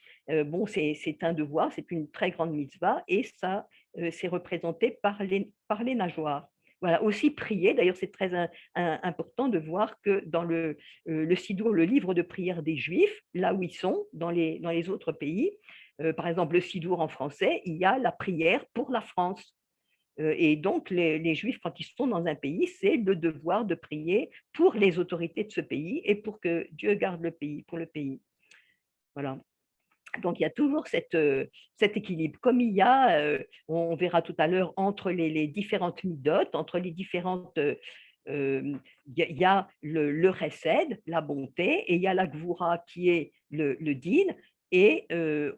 Speaker 1: c'est un devoir, c'est une très grande mitzvah, et ça, c'est représenté par les nageoires. Voilà, aussi prier. D'ailleurs, c'est très important de voir que dans le Sidour, le livre de prière des Juifs, là où ils sont, dans les autres pays, par exemple, le Sidour en français, il y a la prière pour la France. Et donc, les Juifs, quand ils sont dans un pays, c'est le devoir de prier pour les autorités de ce pays et pour que Dieu garde le pays, pour le pays. Voilà. Donc, il y a toujours cet équilibre. Comme il y a, on verra tout à l'heure, entre les différentes midotes, entre les différentes. Il y a le chesed, la bonté, et il y a la gvura qui est le din. Et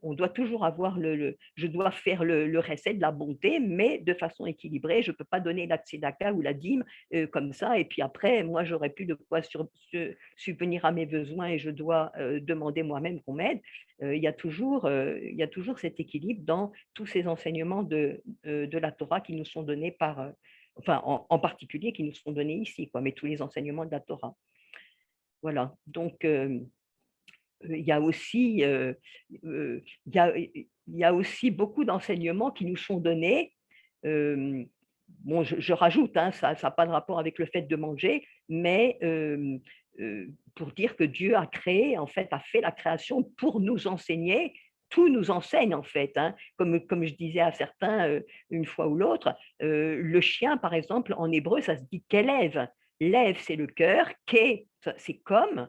Speaker 1: on doit toujours avoir je dois faire le chesed, la bonté, mais de façon équilibrée. Je ne peux pas donner la tzedaka ou la dîme comme ça. Et puis après, moi, j'aurais plus de quoi subvenir à mes besoins et je dois demander moi-même qu'on m'aide. Il y a toujours cet équilibre dans tous ces enseignements de la Torah qui nous sont donnés enfin, en particulier qui nous sont donnés ici, quoi, mais tous les enseignements de la Torah. Voilà. Donc, il y a aussi, il y a aussi beaucoup d'enseignements qui nous sont donnés. Bon, je rajoute, hein, ça n'a pas de rapport avec le fait de manger, mais pour dire que Dieu a créé, en fait, a fait la création pour nous enseigner. Tout nous enseigne, en fait. Hein. Comme je disais à certains une fois ou l'autre, le chien, par exemple, en hébreu, ça se dit qu'élève. Lève, c'est le cœur. Ké, c'est comme.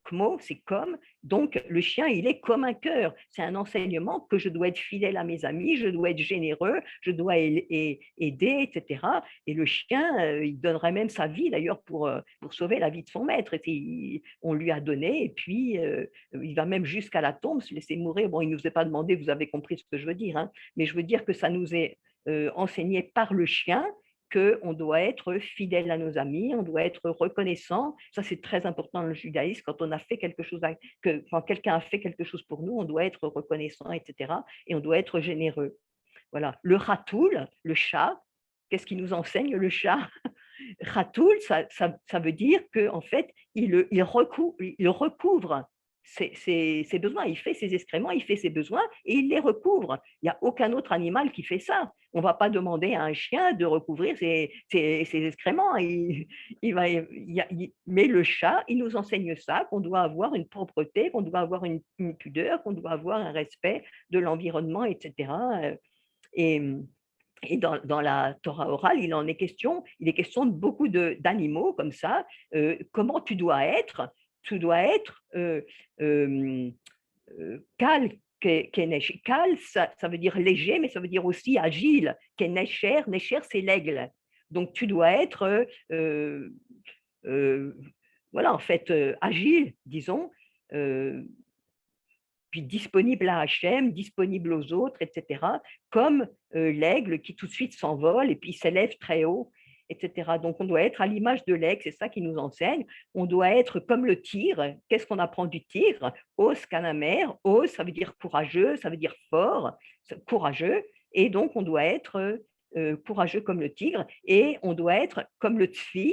Speaker 1: Kmo, c'est comme. Donc, le chien, il est comme un cœur. C'est un enseignement que je dois être fidèle à mes amis, je dois être généreux, je dois aider, etc. Et le chien, il donnerait même sa vie, d'ailleurs, pour sauver la vie de son maître. On lui a donné, et puis il va même jusqu'à la tombe, se laisser mourir. Bon, il ne nous est pas demandé, vous avez compris ce que je veux dire, hein, mais je veux dire que ça nous est enseigné par le chien, qu'on doit être fidèle à nos amis, on doit être reconnaissant. Ça, c'est très important dans le judaïsme. Quand on a fait quelque chose, quand quelqu'un a fait quelque chose pour nous, on doit être reconnaissant, etc. Et on doit être généreux. Voilà. Le ratoul, le chat, qu'est-ce qui nous enseigne le chat? Ratoul, ça veut dire qu'en fait, il recouvre ses besoins, il fait ses excréments, il fait ses besoins et il les recouvre. Il n'y a aucun autre animal qui fait ça. On ne va pas demander à un chien de recouvrir ses excréments. Mais le chat, il nous enseigne ça, qu'on doit avoir une propreté, qu'on doit avoir une pudeur, qu'on doit avoir un respect de l'environnement, etc. Et, et dans la Torah orale, il est question de beaucoup d'animaux comme ça. Comment tu dois être? Tu dois être Kal, Kal, ça veut dire léger, mais ça veut dire aussi agile. Kenesher, Nesher, c'est l'aigle. Donc tu dois être, euh, voilà, en fait, agile, disons, euh, puis disponible à Hachem, disponible aux autres, etc., comme l'aigle qui tout de suite s'envole et puis s'élève très haut, etc. Donc on doit être à l'image de l'aigle, c'est ça qui nous enseigne. On doit être comme le tigre. Qu'est-ce qu'on apprend du tigre? Os kanamer, os, ça veut dire courageux, ça veut dire fort, courageux, et donc on doit être courageux comme le tigre, et on doit être comme le tzfi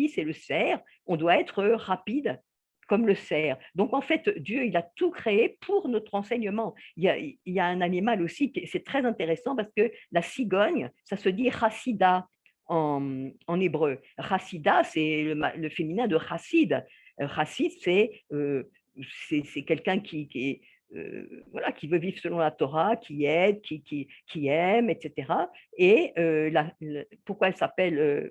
Speaker 1: c'est le cerf, on doit être rapide comme le cerf. Donc, en fait, Dieu, il a tout créé pour notre enseignement. Il y a un animal aussi, c'est très intéressant parce que la cigogne, ça se dit chassida en hébreu. Chassida, c'est le féminin de chassid. Chassid, c'est quelqu'un qui voilà, qui veut vivre selon la Torah, qui aide, qui aime, etc. Et pourquoi elle s'appelle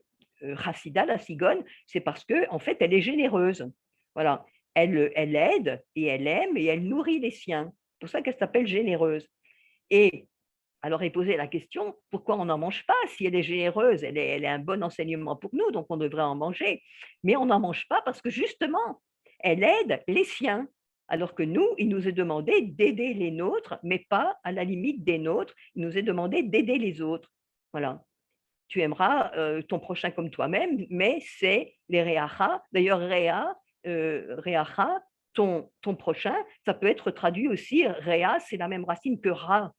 Speaker 1: Chassida, la cigogne? C'est parce que en fait, elle est généreuse. Voilà. Elle aide et elle aime et elle nourrit les siens. C'est pour ça qu'elle s'appelle généreuse. Et alors, il posait la question, pourquoi on n'en mange pas? Si elle est généreuse, elle est un bon enseignement pour nous, donc on devrait en manger. Mais on n'en mange pas parce que justement, elle aide les siens. Alors que nous, il nous est demandé d'aider les nôtres, mais pas à la limite des nôtres. Il nous est demandé d'aider les autres. Voilà. Tu aimeras ton prochain comme toi-même, mais c'est les réacha. D'ailleurs, réacha, ton prochain, ça peut être traduit aussi, réa, c'est la même racine que ra.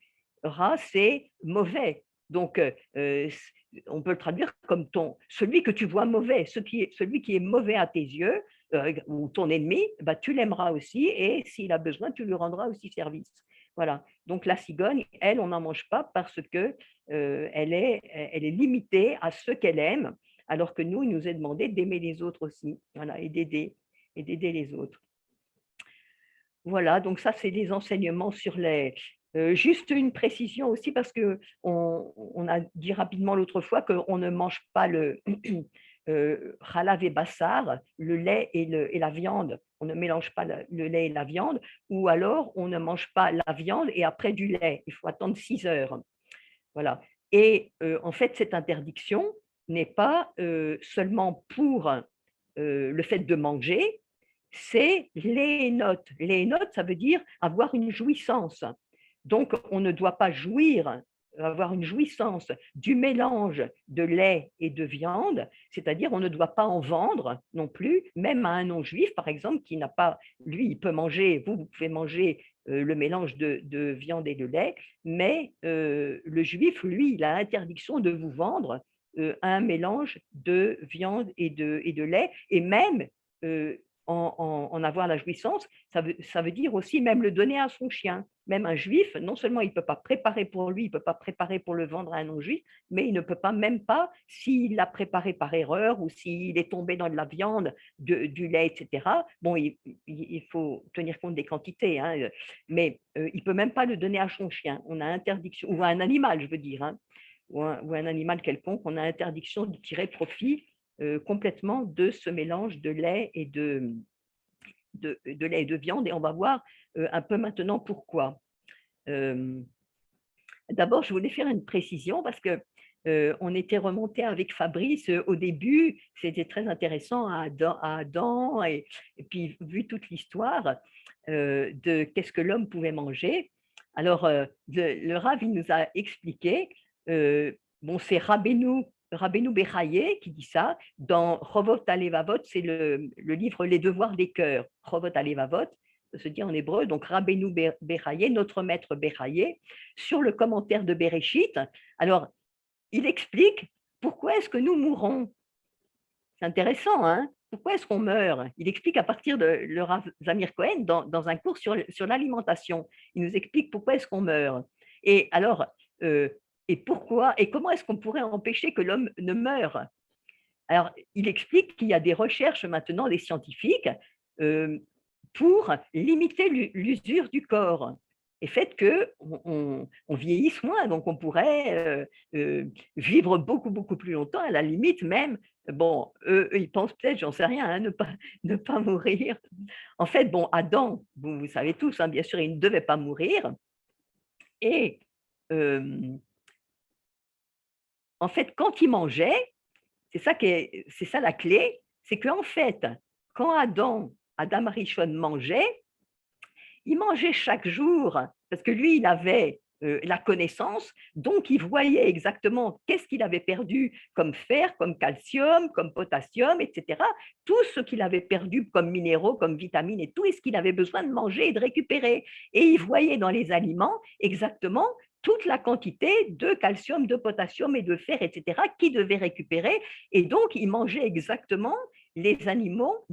Speaker 1: Ra, c'est mauvais. Donc, on peut le traduire comme celui que tu vois mauvais, celui qui est mauvais à tes yeux, ou ton ennemi, bah, tu l'aimeras aussi, et s'il a besoin, tu lui rendras aussi service. Voilà. Donc la cigogne, elle, on n'en mange pas parce que elle est limitée à ce qu'elle aime, alors que nous, il nous est demandé d'aimer les autres aussi, voilà, et d'aider les autres. Voilà, donc ça, c'est des enseignements sur les. Juste une précision aussi, parce qu'on a dit rapidement l'autre fois qu'on ne mange pas le halav et bassar, le lait et la viande. On ne mélange pas le lait et la viande, ou alors on ne mange pas la viande et après du lait. Il faut attendre 6 heures. Voilà. Et en fait, cette interdiction n'est pas seulement pour le fait de manger, c'est les notes. Les notes, ça veut dire avoir une jouissance. Donc, on ne doit pas avoir une jouissance du mélange de lait et de viande, c'est-à-dire on ne doit pas en vendre non plus, même à un non-juif, par exemple, qui n'a pas, lui, il peut manger, vous pouvez manger le mélange de viande et de lait, mais le juif, lui, il a interdiction de vous vendre un mélange de viande et de lait, et même en avoir la jouissance, ça veut dire aussi même le donner à son chien. Même un juif, non seulement il ne peut pas préparer pour lui, il ne peut pas préparer pour le vendre à un non-juif, mais il ne peut pas, même pas, s'il l'a préparé par erreur ou s'il est tombé dans de la viande, du lait, etc. Bon, il faut tenir compte des quantités, hein, mais il ne peut même pas le donner à son chien. On a interdiction, ou à un animal, je veux dire, hein, ou un animal quelconque, on a interdiction de tirer profit complètement de ce mélange de lait et de lait et de viande, et on va voir un peu maintenant pourquoi. D'abord, je voulais faire une précision parce que on était remonté avec Fabrice au début, c'était très intéressant à Adam et puis vu toute l'histoire de qu'est-ce que l'homme pouvait manger. Alors, le Rav, il nous a expliqué, bon, c'est Rabbeinu Bechaye qui dit ça, dans Chovot Alevavot, c'est le livre Les devoirs des cœurs, Chovot Alevavot, ça se dit en hébreu, donc Rabbeinu Bechaye, notre maître Bechaye, sur le commentaire de Bereshit. Alors, il explique pourquoi est-ce que nous mourons. C'est intéressant, hein? Pourquoi est-ce qu'on meurt? Il explique à partir de le Rav Zamir Cohen dans un cours sur l'alimentation. Il nous explique pourquoi est-ce qu'on meurt. Et alors, et pourquoi et comment est-ce qu'on pourrait empêcher que l'homme ne meure? Alors, il explique qu'il y a des recherches maintenant des scientifiques euh, pour limiter l'usure du corps et fait qu'on vieillisse moins, donc on pourrait vivre beaucoup, beaucoup plus longtemps, à la limite même, bon, eux, ils pensent peut-être, j'en sais rien, hein, ne pas mourir. En fait, bon, Adam, vous savez tous, hein, bien sûr, il ne devait pas mourir, et euh, en fait, quand il mangeait, c'est ça la clé, c'est qu'en fait, quand Adam Arishon mangeait, il mangeait chaque jour, parce que lui, il avait la connaissance, donc il voyait exactement qu'est-ce qu'il avait perdu comme fer, comme calcium, comme potassium, etc. Tout ce qu'il avait perdu comme minéraux, comme vitamines et tout, et ce qu'il avait besoin de manger et de récupérer. Et il voyait dans les aliments exactement toute la quantité de calcium, de potassium et de fer, etc., qu'il devait récupérer. Et donc, il mangeait exactement les aliments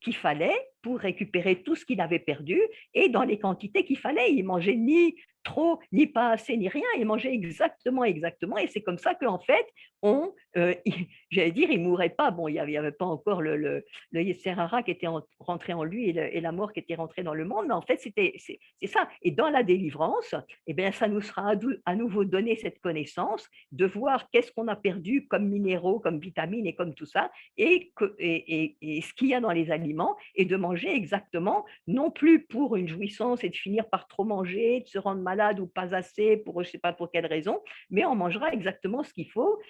Speaker 1: qu'il fallait pour récupérer tout ce qu'il avait perdu et dans les quantités qu'il fallait. Il mangeait ni trop, ni pas assez, ni rien. Il mangeait exactement, exactement. Et c'est comme ça qu'en fait, j'allais dire, il ne mourait pas. Bon, il n'y avait pas encore le Yetzer Hara qui était rentré en lui et la mort qui était rentrée dans le monde. Mais en fait, c'est ça. Et dans la délivrance, eh bien, ça nous sera à nouveau donné cette connaissance de voir qu'est-ce qu'on a perdu comme minéraux, comme vitamines et comme tout ça, et ce qu'il y a dans les aliments, et de manger exactement, non plus pour une jouissance et de finir par trop manger, de se rendre malade ou pas assez, pour je ne sais pas pour quelle raison, mais on mangera exactement ce qu'il faut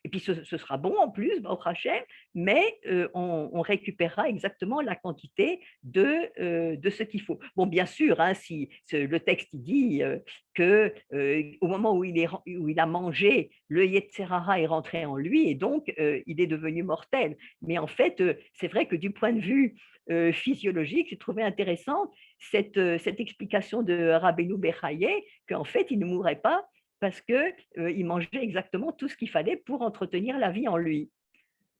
Speaker 1: et puis ce sera bon en plus, au Hachem, mais on récupérera exactement la quantité de ce qu'il faut. Bon, bien sûr, hein, si le texte il dit que au moment où il a mangé, le Yetzerara est rentré en lui et donc il est devenu mortel. Mais en fait, c'est vrai que du point de vue physiologique, j'ai trouvé intéressant cette explication de Rabbeinu Bechaye, qu'en fait, il ne mourrait pas parce qu'il mangeait exactement tout ce qu'il fallait pour entretenir la vie en lui.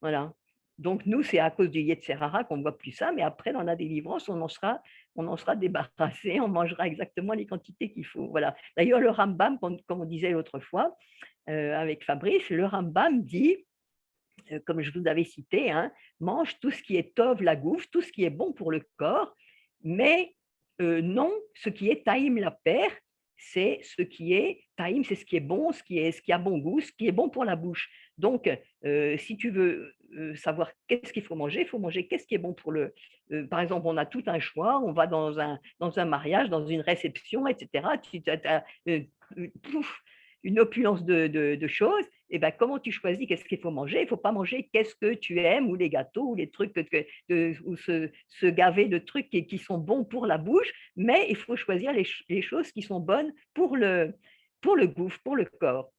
Speaker 1: Voilà. Donc nous, c'est à cause du Yetzerara qu'on ne voit plus ça, mais après, dans la délivrance, on en sera débarrassé, on mangera exactement les quantités qu'il faut. Voilà. D'ailleurs, le Rambam, comme on disait l'autre fois avec Fabrice, le Rambam dit, comme je vous avais cité, hein, mange tout ce qui est tov, la gouffe, tout ce qui est bon pour le corps, mais non, ce qui est taïm la paire, c'est ce qui est taïm, c'est ce qui est bon, ce qui a bon goût, ce qui est bon pour la bouche. Donc, si tu veux savoir qu'est-ce qu'il faut manger, il faut manger qu'est-ce qui est bon pour le. Par exemple, on a tout un choix, on va dans un mariage, dans une réception, etc. Tu as, une opulence de choses, et ben, comment tu choisis qu'est-ce qu'il faut manger? Il ne faut pas manger qu'est-ce que tu aimes, ou les gâteaux, ou les trucs, ou se gaver de trucs qui sont bons pour la bouche, mais il faut choisir les choses qui sont bonnes pour le gouffre, pour le corps.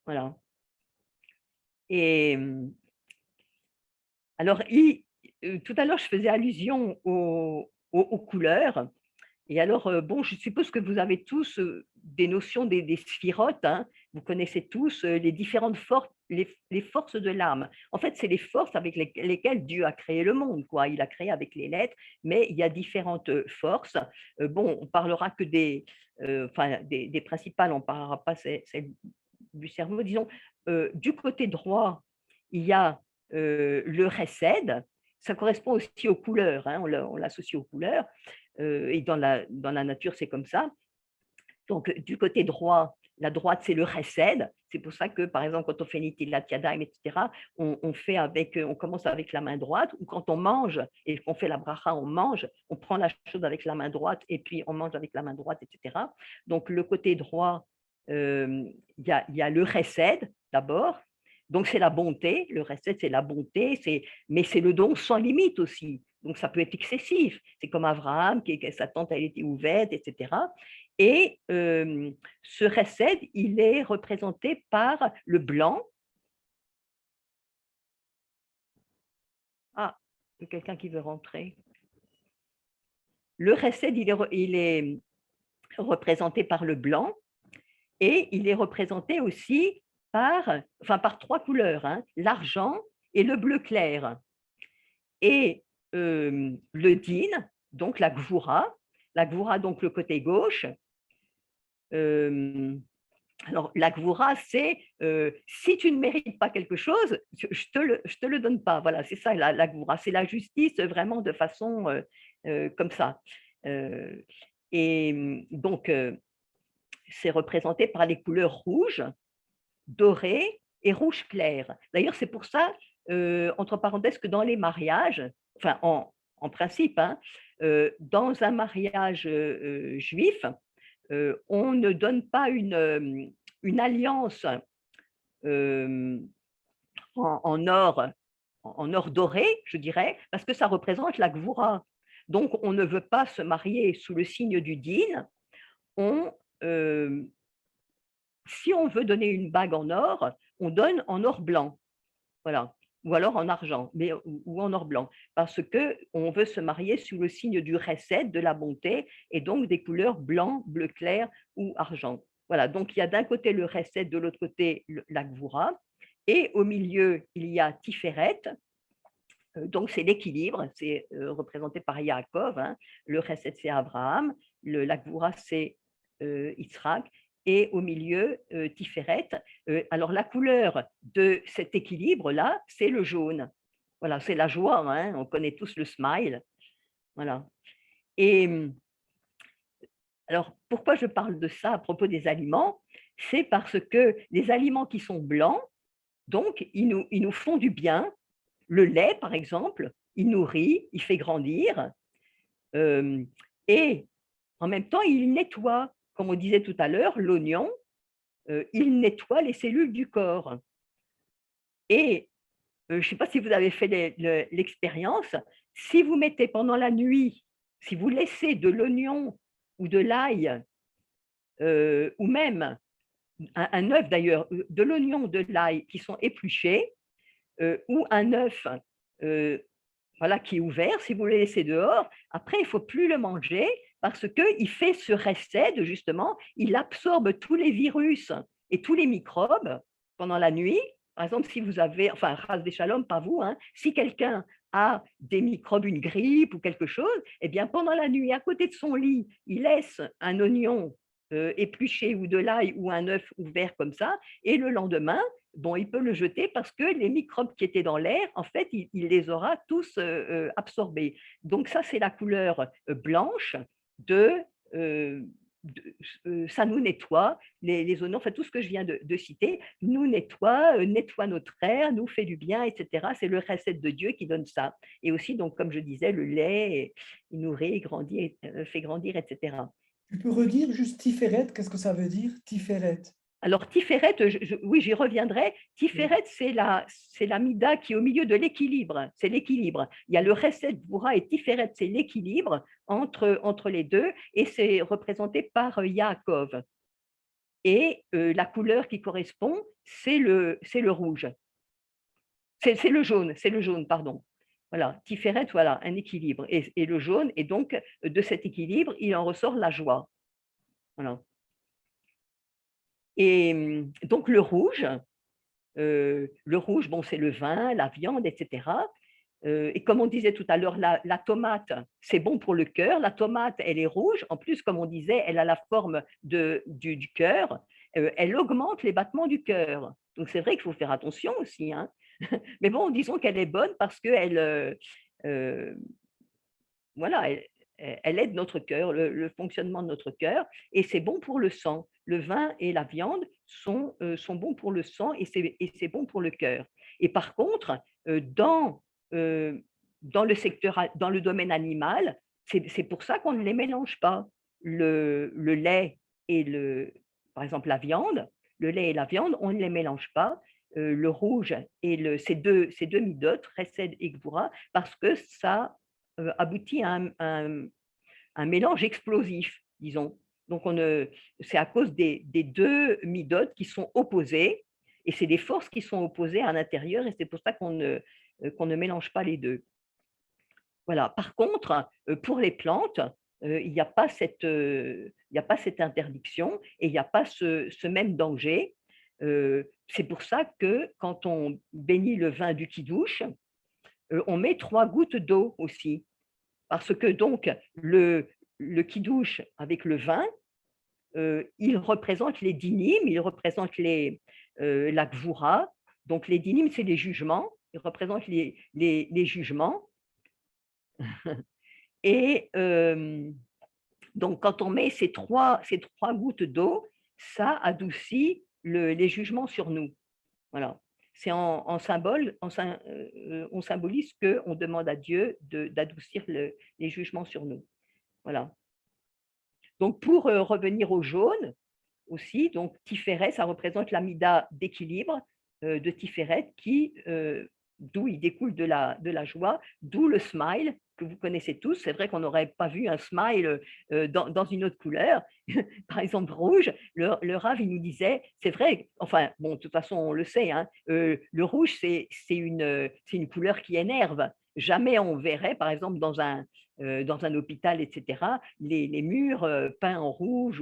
Speaker 1: Voilà. Et alors, tout à l'heure, je faisais allusion aux couleurs. Et alors, bon, je suppose que vous avez tous des notions des sphirotes, hein. Vous connaissez tous les différentes forces, les forces de l'âme. En fait, c'est les forces avec lesquelles Dieu a créé le monde, quoi. Il a créé avec les lettres, mais il y a différentes forces. Bon, on parlera que enfin, des principales, on ne parlera pas celles du cerveau. Disons, du côté droit, il y a le Chesed. Ça correspond aussi aux couleurs, hein, on l'associe aux couleurs. Et dans la nature, c'est comme ça. Donc, du côté droit, la droite, c'est le chesed. C'est pour ça que, par exemple, quand on fait Nitilat Yadayim, etc., on commence avec la main droite, ou quand on mange et qu'on fait la bracha, on mange, on prend la chose avec la main droite et puis on mange avec la main droite, etc. Donc, le côté droit, il y a le chesed d'abord. Donc, c'est la bonté. Le chesed, c'est la bonté, mais c'est le don sans limite aussi. Donc, ça peut être excessif. C'est comme Abraham, sa tente, elle était ouverte, etc. Et ce chesed, il est représenté par le blanc. Ah, il y a quelqu'un qui veut rentrer. Le chesed, il est représenté par le blanc et il est représenté aussi par trois couleurs, hein, l'argent et le bleu clair. Et le din, donc la gvoura, donc le côté gauche, Alors, la gvoura, c'est si tu ne mérites pas quelque chose, je te le donne pas. Voilà, c'est ça la gvoura. C'est la justice vraiment de façon comme ça. Euh, et donc, c'est représenté par les couleurs rouge, doré et rouge clair. D'ailleurs, c'est pour ça, entre parenthèses, que dans les mariages, enfin, en principe, hein, dans un mariage juif, on ne donne pas une alliance euh, en or, en or doré, je dirais, parce que ça représente la gvoura. Donc, on ne veut pas se marier sous le signe du din. On, euh, Si on veut donner une bague en or, on donne en or blanc, voilà, ou alors en argent, mais ou en or blanc, parce que on veut se marier sous le signe du chesed, de la bonté, et donc des couleurs blanc, bleu clair ou argent. Voilà, donc il y a d'un côté le chesed, de l'autre côté la gvoura, et au milieu il y a Tiferet. Donc c'est l'équilibre, c'est représenté par Yaakov, hein. Le chesed c'est Abraham, la gvoura c'est Yitzhak, et au milieu Tiferet. Alors la couleur de cet équilibre-là, c'est le jaune. Voilà, c'est la joie, hein. On connaît tous le smile. Voilà. Et alors pourquoi je parle de ça à propos des aliments? C'est parce que les aliments qui sont blancs, donc ils nous font du bien. Le lait, par exemple, il nourrit, il fait grandir, euh, et en même temps, il nettoie. Comme on disait tout à l'heure, l'oignon, il nettoie les cellules du corps. Et je ne sais pas si vous avez fait l'expérience, si vous mettez pendant la nuit, si vous laissez de l'oignon ou de l'ail, ou même un œuf d'ailleurs, de l'oignon, de l'ail qui sont épluchés, ou un œuf voilà, qui est ouvert, si vous le laissez dehors, après, il ne faut plus le manger parce qu'il fait ce recède, justement, il absorbe tous les virus et tous les microbes pendant la nuit. Par exemple, si vous avez, enfin, ras des shalom, pas vous, hein, si quelqu'un a des microbes, une grippe ou quelque chose, eh bien, pendant la nuit, à côté de son lit, il laisse un oignon épluché ou de l'ail ou un œuf ouvert comme ça, et le lendemain, bon, il peut le jeter parce que les microbes qui étaient dans l'air, en fait, il les aura tous absorbés. Donc ça, c'est la couleur blanche de, euh, ça nous nettoie, les oignons, enfin tout ce que je viens de citer, nous nettoie, nettoie notre air, nous fait du bien, etc. C'est le recette de Dieu qui donne ça. Et aussi, donc, comme je disais, le lait, il nourrit, il grandit, fait grandir, etc.
Speaker 2: Tu peux redire juste Tiferet, qu'est-ce que ça veut dire, Tiferet?
Speaker 1: Alors, Tiferet, oui, j'y reviendrai.
Speaker 2: Oui.
Speaker 1: Tiferet, c'est la mida qui est au milieu de l'équilibre. C'est l'équilibre. Il y a le Chesed Gvura et Tiferet, c'est l'équilibre entre les deux, et c'est représenté par Yaakov. Et la couleur qui correspond, c'est le rouge. C'est le jaune, pardon. Voilà, Tiferet, voilà, un équilibre. Et le jaune, et donc de cet équilibre, il en ressort la joie. Voilà. Et donc le rouge, bon, c'est le vin, la viande, etc. Et comme on disait tout à l'heure, la tomate, c'est bon pour le cœur. La tomate, elle est rouge. En plus, comme on disait, elle a la forme du cœur. Elle augmente les battements du cœur. Donc, c'est vrai qu'il faut faire attention aussi, hein. Mais bon, disons qu'elle est bonne parce qu'elle euh, voilà, elle aide notre cœur, le fonctionnement de notre cœur, et c'est bon pour le sang. Le vin et la viande sont bons pour le sang, et c'est bon pour le cœur. Et par contre, euh, dans le secteur, dans le domaine animal, c'est pour ça qu'on ne les mélange pas. Le lait et par exemple la viande, le lait et la viande, on ne les mélange pas. Le rouge et ces deux midotes, Chesed et Gvura, parce que ça aboutit à un mélange explosif, disons. Donc, c'est à cause des deux midotes qui sont opposées, et c'est des forces qui sont opposées à l'intérieur, et c'est pour ça qu'on ne mélange pas les deux. Voilà. Par contre, pour les plantes, il n'y a pas il a pas cette interdiction, et il n'y a pas ce même danger. C'est pour ça que quand on bénit le vin du kidouche, on met 3 gouttes d'eau aussi. Parce que donc, le kidouche avec le vin, il représente les dynimes, il représente la gvura. Donc les dynimes, c'est les jugements, il représente les jugements. Et donc quand on met ces trois gouttes d'eau, ça adoucit les jugements sur nous. Voilà. C'est en symbole, on symbolise qu'on demande à Dieu d'adoucir les jugements sur nous. Voilà. Donc pour revenir au jaune aussi, donc Tiferet, ça représente l'amida d'équilibre de Tiferet d'où il découle de la joie, d'où le smile que vous connaissez tous. C'est vrai qu'on n'aurait pas vu un smile dans une autre couleur. Par exemple, rouge, le Rav, il nous disait, c'est vrai, enfin, bon, de toute façon, on le sait, hein, le rouge, c'est une couleur qui énerve. Jamais on verrait, par exemple, dans un hôpital, etc., les murs peints en rouge.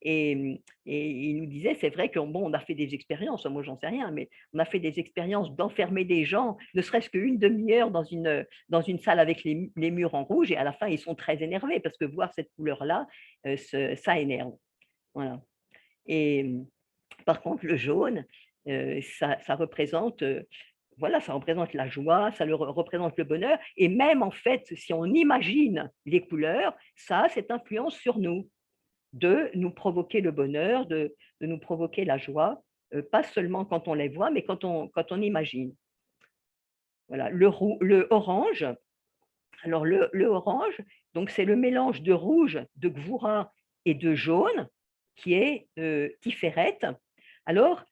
Speaker 1: Et il nous disait, c'est vrai qu'on bon, on a fait des expériences, moi j'en sais rien, mais on a fait des expériences d'enfermer des gens, ne serait-ce qu'une demi-heure dans une salle avec les murs en rouge, et à la fin, ils sont très énervés parce que voir cette couleur-là, ça énerve. Voilà. Et par contre, le jaune, ça représente, voilà, ça représente la joie, ça représente le bonheur. Et même en fait, si on imagine les couleurs, ça a cette influence sur nous, de nous provoquer le bonheur, de nous provoquer la joie, pas seulement quand on les voit, mais quand on imagine. Voilà. Le orange, alors le orange, donc c'est le mélange de rouge, de gvoura et de jaune qui est Tiferet. Alors,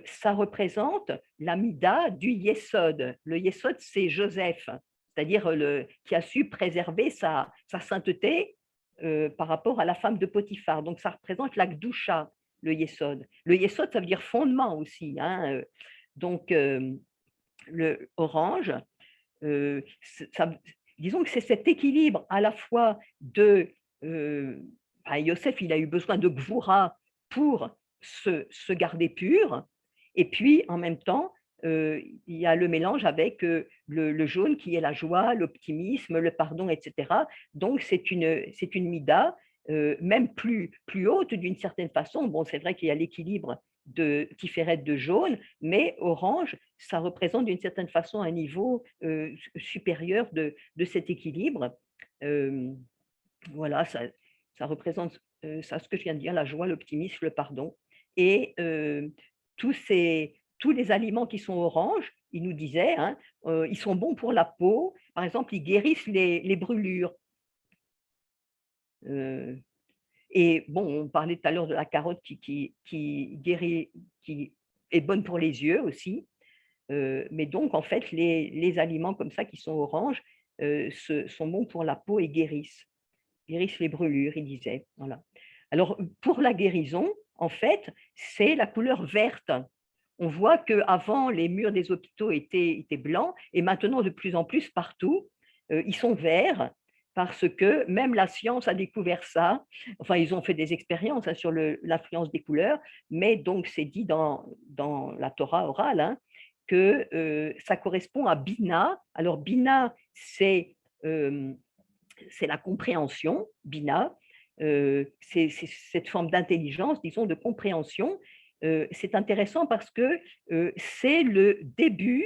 Speaker 1: ça représente l'amida du Yesod. Le Yesod, c'est Joseph, c'est-à-dire qui a su préserver sa sainteté par rapport à la femme de Potiphar. Donc, ça représente la Gdusha, le Yesod. Le Yesod, ça veut dire fondement aussi. Hein. Donc, le orange, disons que c'est cet équilibre à la fois de… Yosef, il a eu besoin de Gvura pour se garder pur, et puis en même temps, il y a le mélange avec le jaune qui est la joie, l'optimisme, le pardon, etc. Donc c'est une mida même plus haute d'une certaine façon. Bon, c'est vrai qu'il y a l'équilibre de Tiferet de jaune, mais orange, ça représente d'une certaine façon un niveau supérieur de cet équilibre. Voilà, ça représente ça, ce que je viens de dire, la joie, l'optimisme, le pardon. Et tous les aliments qui sont oranges, il nous disait, hein, ils sont bons pour la peau. Par exemple, ils guérissent les brûlures. Et bon, on parlait tout à l'heure de la carotte qui guérit, qui est bonne pour les yeux aussi. Mais donc, en fait, les aliments comme ça qui sont oranges sont bons pour la peau et guérissent les brûlures, il disait. Voilà. Alors, pour la guérison, en fait, c'est la couleur verte. On voit qu'avant, les murs des hôpitaux étaient blancs et maintenant, de plus en plus, partout, ils sont verts parce que même la science a découvert ça. Enfin, ils ont fait des expériences hein, sur l'influence des couleurs, mais donc c'est dit dans la Torah orale hein, que ça correspond à Bina. Alors, Bina, c'est la compréhension, Bina, c'est cette forme d'intelligence, disons, de compréhension. C'est intéressant parce que c'est le début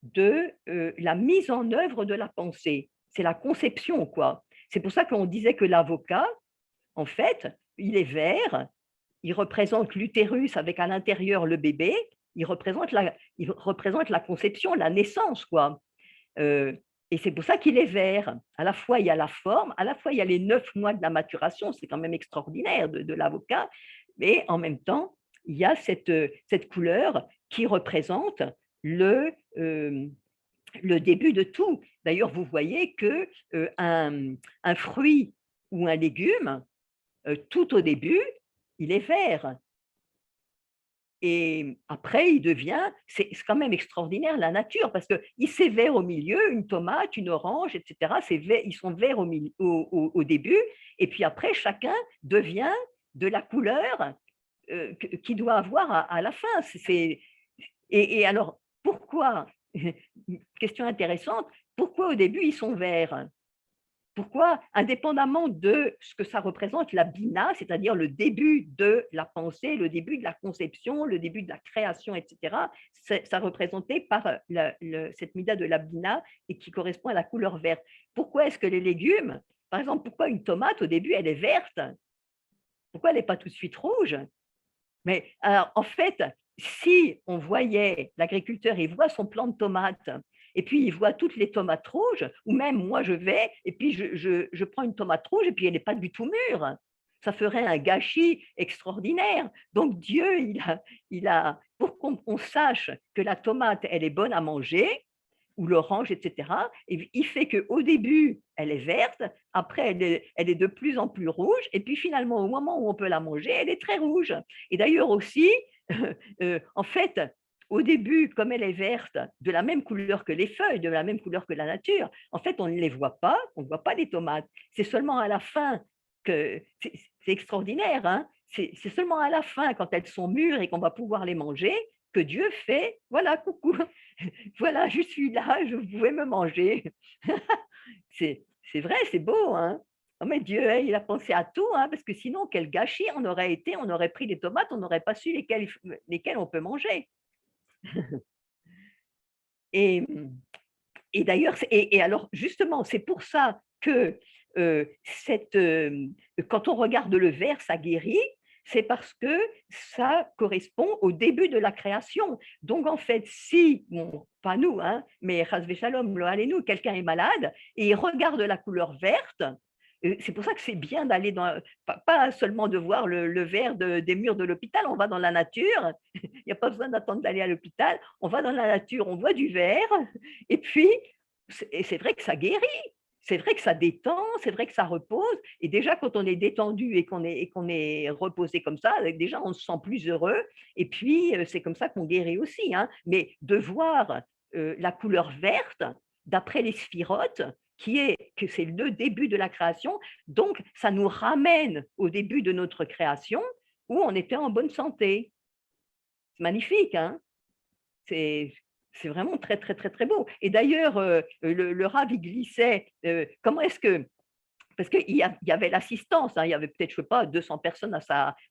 Speaker 1: de la mise en œuvre de la pensée. C'est la conception, quoi. C'est pour ça qu'on disait que l'avocat, en fait, il est vert, il représente l'utérus avec à l'intérieur le bébé, il représente la conception, la naissance, quoi. Et c'est pour ça qu'il est vert. À la fois, il y a la forme, à la fois, il y a les 9 mois de la maturation, c'est quand même extraordinaire de l'avocat, mais en même temps, il y a cette couleur qui représente le début de tout. D'ailleurs, vous voyez que un fruit ou un légume, tout au début, il est vert. Et après, c'est quand même extraordinaire la nature, parce qu'il c'est vert au milieu, une tomate, une orange, etc. Ils sont verts au début, et puis après, chacun devient de la couleur qu'il doit avoir à la fin. Et alors, pourquoi, question intéressante, pourquoi au début ils sont verts? Pourquoi, indépendamment de ce que ça représente, la bina, c'est-à-dire le début de la pensée, le début de la conception, le début de la création, etc., ça représenté par cette mida de la bina et qui correspond à la couleur verte. Pourquoi est-ce que les légumes, par exemple, pourquoi une tomate, au début, elle est verte? Pourquoi elle n'est pas tout de suite rouge? Mais alors, en fait, si on voyait, l'agriculteur, il voit son plant de tomates, et puis il voit toutes les tomates rouges, ou même moi je vais, et puis je prends une tomate rouge, et puis elle n'est pas du tout mûre. Ça ferait un gâchis extraordinaire. Donc Dieu, pour qu'on sache que la tomate, elle est bonne à manger, ou l'orange, etc. Et il fait qu'au début, elle est verte, après, elle est de plus en plus rouge, et puis finalement, au moment où on peut la manger, elle est très rouge. Et d'ailleurs aussi, en fait, au début, comme elle est verte, de la même couleur que les feuilles, de la même couleur que la nature, en fait, on ne les voit pas, on ne voit pas les tomates. C'est seulement à la fin que c'est extraordinaire, hein, c'est seulement à la fin, quand elles sont mûres et qu'on va pouvoir les manger, que Dieu fait, voilà, coucou, voilà, je suis là, je pouvais me manger. C'est vrai, c'est beau, hein. Oh, mais Dieu, hein, il a pensé à tout, hein, parce que sinon, quel gâchis on aurait été, on aurait pris des tomates, on n'aurait pas su lesquelles on peut manger. Et, et d'ailleurs, et alors justement, c'est pour ça que quand on regarde le verre, ça guérit, c'est parce que ça correspond au début de la création. Donc en fait, si, bon, pas nous, hein, mais Chasvé Shalom, nous, quelqu'un est malade et il regarde la couleur verte, c'est pour ça que c'est bien d'aller dans, pas seulement de voir le verre des murs de l'hôpital, on va dans la nature, il n'y a pas besoin d'attendre d'aller à l'hôpital, on va dans la nature, on voit du vert, et puis c'est vrai que ça guérit, c'est vrai que ça détend, c'est vrai que ça repose. Et déjà, quand on est détendu et qu'on est reposé comme ça, déjà, on se sent plus heureux. Et puis, c'est comme ça qu'on guérit aussi, hein. Mais de voir la couleur verte, d'après les sphirotes, que c'est le début de la création, donc ça nous ramène au début de notre création où on était en bonne santé. C'est magnifique, hein? C'est vraiment très, très, très, très beau. Et d'ailleurs, le Rav, il glissait, comment est-ce que, parce qu'il y avait l'assistance, hein, il y avait peut-être, je ne sais pas, 200 personnes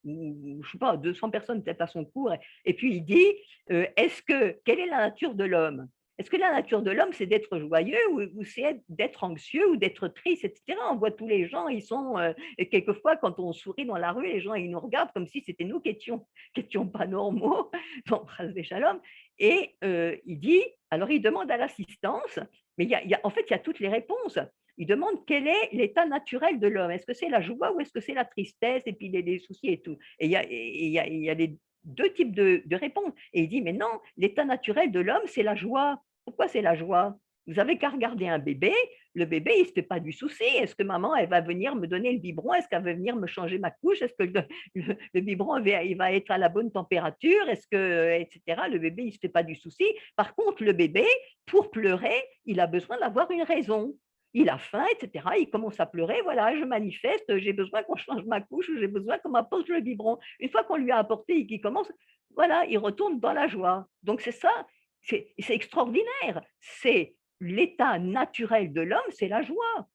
Speaker 1: je sais pas, 200 personnes peut-être à son cours. Et puis il dit, quelle est la nature de l'homme? Est-ce que la nature de l'homme, c'est d'être joyeux ou c'est d'être anxieux ou d'être triste, etc. On voit tous les gens, ils sont, et quelquefois, quand on sourit dans la rue, les gens, ils nous regardent comme si c'était nous qui étions pas normaux. Bon, des shalom. Et il dit, alors il demande à l'assistance, mais en fait, il y a toutes les réponses. Il demande quel est l'état naturel de l'homme. Est-ce que c'est la joie ou est-ce que c'est la tristesse et puis les soucis et tout. Et il y a les deux types de réponses. Et il dit, mais non, l'état naturel de l'homme, c'est la joie. Pourquoi c'est la joie? Vous avez qu'à regarder un bébé, le bébé, il ne se fait pas du souci. Est-ce que maman, elle va venir me donner le biberon? Est-ce qu'elle va venir me changer ma couche? Est-ce que le biberon, il va être à la bonne température? Est-ce que, etc. Le bébé, il ne se fait pas du souci. Par contre, le bébé, pour pleurer, il a besoin d'avoir une raison. Il a faim, etc. Il commence à pleurer. Voilà, je manifeste, j'ai besoin qu'on change ma couche, j'ai besoin qu'on m'apporte le biberon. Une fois qu'on lui a apporté et qu'il commence, voilà, il retourne dans la joie. Donc c'est ça, c'est extraordinaire. C'est l'état naturel de l'homme, c'est la joie.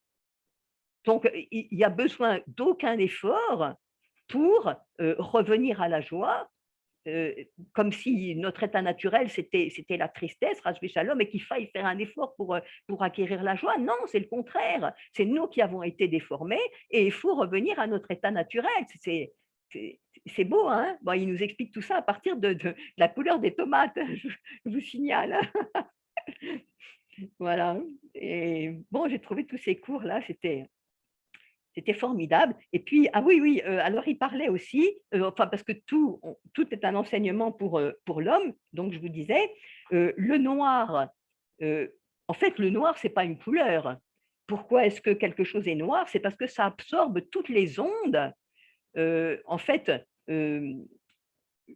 Speaker 1: Donc il y a besoin d'aucun effort pour revenir à la joie, comme si notre état naturel, c'était la tristesse, Rajvi Shalom, et qu'il faille faire un effort pour acquérir la joie. Non, c'est le contraire. C'est nous qui avons été déformés et il faut revenir à notre état naturel. C'est beau, hein? Bon, il nous explique tout ça à partir de la couleur des tomates, je vous signale. Voilà. Et bon, j'ai trouvé tous ces cours-là, c'était formidable. Et puis, ah oui, oui, alors il parlait aussi, enfin, parce que tout est un enseignement pour l'homme, donc je vous disais, le noir, euh, en fait, le noir, c'est pas une couleur. Pourquoi est-ce que quelque chose est noir? C'est parce que ça absorbe toutes les ondes. En fait,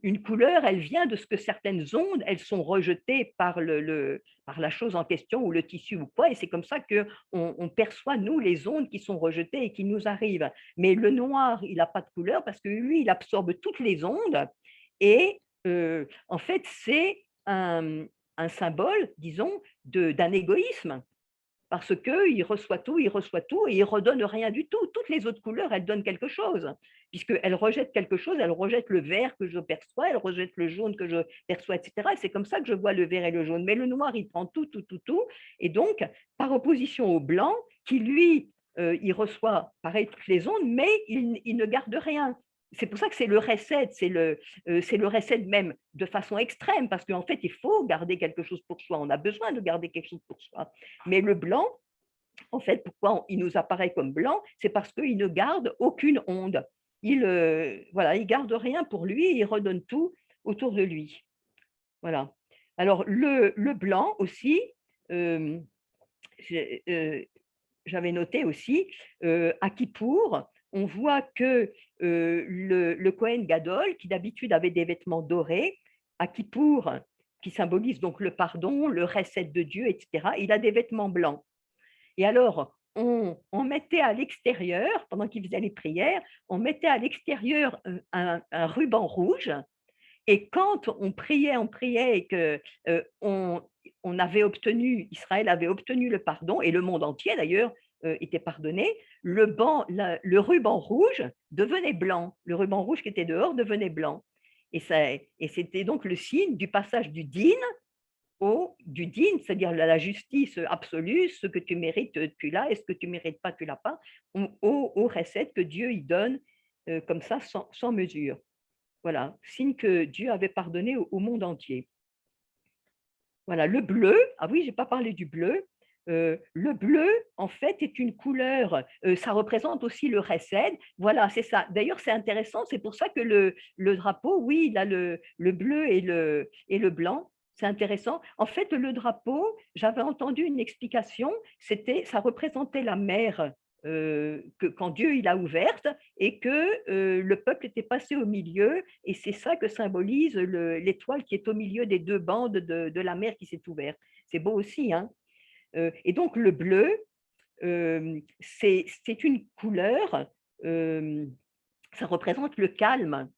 Speaker 1: une couleur, elle vient de ce que certaines ondes, elles sont rejetées par par la chose en question ou le tissu ou quoi, et c'est comme ça que on perçoit, nous, les ondes qui sont rejetées et qui nous arrivent. Mais le noir, il n'a pas de couleur parce que lui, il absorbe toutes les ondes et en fait, c'est un symbole, disons, d'un égoïsme. parce qu'il reçoit tout, et il ne redonne rien du tout. Toutes les autres couleurs, elles donnent quelque chose, puisqu'elles rejettent quelque chose, elles rejettent le vert que je perçois, elles rejettent le jaune que je perçois, etc. Et c'est comme ça que je vois le vert et le jaune. Mais le noir, il prend tout, tout, tout, tout. Et donc, par opposition au blanc, qui lui, il reçoit pareil toutes les ondes, mais il ne garde rien. C'est pour ça que c'est le recette, c'est le recette même de façon extrême, parce qu'en fait, il faut garder quelque chose pour soi, on a besoin de garder quelque chose pour soi. Mais le blanc, en fait, pourquoi il nous apparaît comme blanc, c'est parce qu'il ne garde aucune onde. Voilà, il garde rien pour lui, il redonne tout autour de lui. Voilà. Alors, le blanc aussi, j'avais noté aussi, à Kippour, on voit que le Kohen Gadol, qui d'habitude avait des vêtements dorés, à Kippour, qui symbolise donc le pardon, le recette de Dieu, etc., il a des vêtements blancs. Et alors, on mettait à l'extérieur, pendant qu'il faisait les prières, on mettait à l'extérieur un ruban rouge. Et quand on priait et que on avait obtenu, Israël avait obtenu le pardon, et le monde entier d'ailleurs était pardonné, le ruban rouge devenait blanc. Le ruban rouge qui était dehors devenait blanc. Et c'était donc le signe du passage du din, c'est-à-dire la justice absolue, ce que tu mérites, tu l'as, et ce que tu ne mérites pas, tu ne l'as pas, au recette que Dieu y donne comme ça, sans mesure. Voilà, signe que Dieu avait pardonné au monde entier. Voilà, le bleu, ah oui, je n'ai pas parlé du bleu. Le bleu, en fait, est une couleur, ça représente aussi le recède. Voilà, c'est ça. D'ailleurs, c'est intéressant, c'est pour ça que le drapeau, oui, il a le bleu et le blanc. C'est intéressant. En fait, le drapeau, j'avais entendu une explication, ça représentait la mer quand Dieu il a ouverte et que le peuple était passé au milieu, et c'est ça que symbolise l'étoile qui est au milieu des deux bandes de la mer qui s'est ouverte. C'est beau aussi, hein. Et donc le bleu, c'est une couleur, ça représente le calme.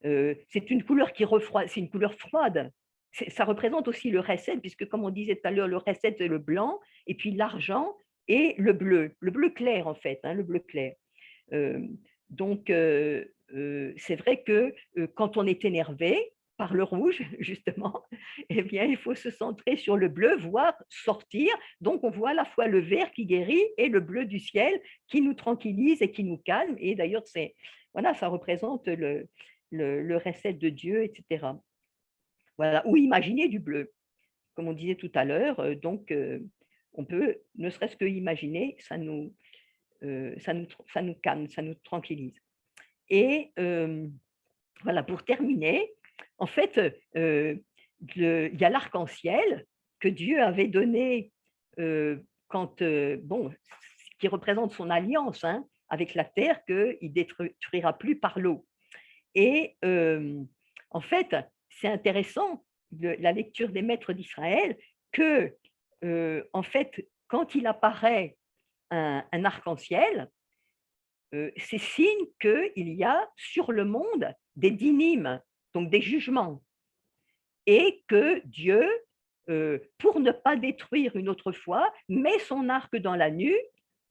Speaker 1: C'est une couleur qui refroidit, c'est une couleur froide. Ça représente aussi le recette, puisque comme on disait tout à l'heure, le recette c'est le blanc, et puis l'argent et le bleu clair en fait, hein, le bleu clair. Donc c'est vrai que quand on est énervé par le rouge, justement, eh bien, il faut se centrer sur le bleu, voire sortir. Donc, on voit à la fois le vert qui guérit et le bleu du ciel qui nous tranquillise et qui nous calme. Et d'ailleurs, voilà, ça représente le recette de Dieu, etc. Voilà, ou imaginer du bleu, comme on disait tout à l'heure. Donc, on peut, ne serait-ce que imaginer, ça nous calme, ça nous tranquillise. Et voilà, pour terminer, en fait, il y a l'arc-en-ciel que Dieu avait donné qui représente son alliance, hein, avec la terre, qu'il ne détruira plus par l'eau. Et en fait, c'est intéressant, la lecture des maîtres d'Israël, que, en fait, quand il apparaît un arc-en-ciel, c'est signe qu'il y a sur le monde des dynimes, donc des jugements, et que Dieu, pour ne pas détruire une autre fois, met son arc dans la nuque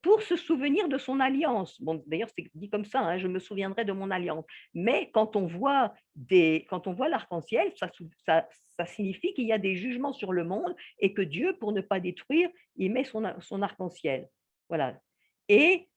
Speaker 1: pour se souvenir de son alliance. Bon, d'ailleurs, c'est dit comme ça, hein, je me souviendrai de mon alliance. Mais quand on voit l'arc-en-ciel, ça signifie qu'il y a des jugements sur le monde et que Dieu, pour ne pas détruire, il met son arc-en-ciel. Voilà. Et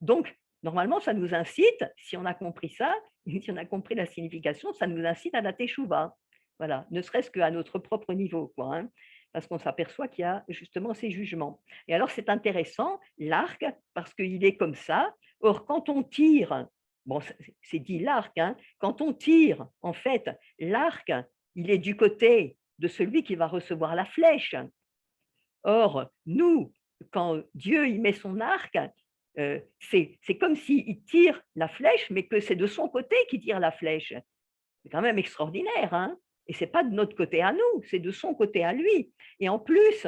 Speaker 1: donc, normalement, ça nous incite, si on a compris ça, si on a compris la signification, ça nous incite à la teshuva. Voilà, ne serait-ce qu'à notre propre niveau, quoi, hein, parce qu'on s'aperçoit qu'il y a justement ces jugements. Et alors, c'est intéressant, l'arc, parce qu'il est comme ça. Or, quand on tire, bon, c'est dit l'arc, hein, quand on tire, en fait, l'arc, il est du côté de celui qui va recevoir la flèche. Or, nous, quand Dieu y met son arc, c'est comme s'il tire la flèche, mais que c'est de son côté qu'il tire la flèche. C'est quand même extraordinaire, hein? Et ce n'est pas de notre côté à nous, c'est de son côté à lui. Et en plus,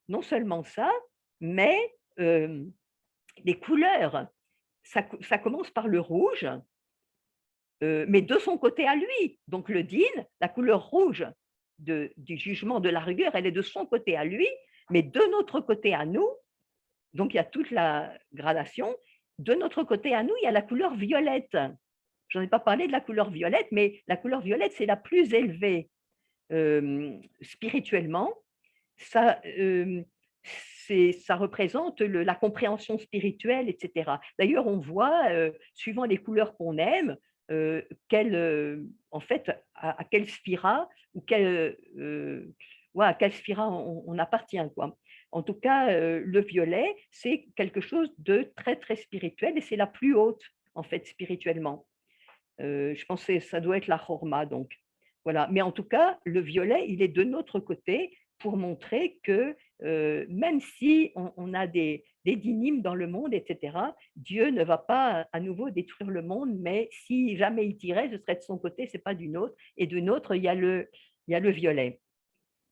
Speaker 1: non seulement ça, mais les couleurs, ça commence par le rouge, mais de son côté à lui. Donc le din, la couleur rouge du jugement de la rigueur, elle est de son côté à lui, Mais de notre côté à nous, donc il y a toute la gradation, de notre côté à nous, il y a la couleur violette. Je n'en ai pas parlé de la couleur violette, mais la couleur violette, c'est la plus élevée spirituellement. Ça, ça représente la compréhension spirituelle, etc. D'ailleurs, on voit, suivant les couleurs qu'on aime, en fait, à quelle sphira ou ouais, à quelle sphira on appartient, quoi. En tout cas, le violet, c'est quelque chose de très, très spirituel et c'est la plus haute, en fait, spirituellement. Je pense que ça doit être la Horma, donc. Voilà. Mais en tout cas, le violet, il est de notre côté pour montrer que même si on a des dynimes dans le monde, etc., Dieu ne va pas à nouveau détruire le monde, mais si jamais il tirait, ce serait de son côté, c'est pas du nôtre. Et de nôtre, il y a le violet.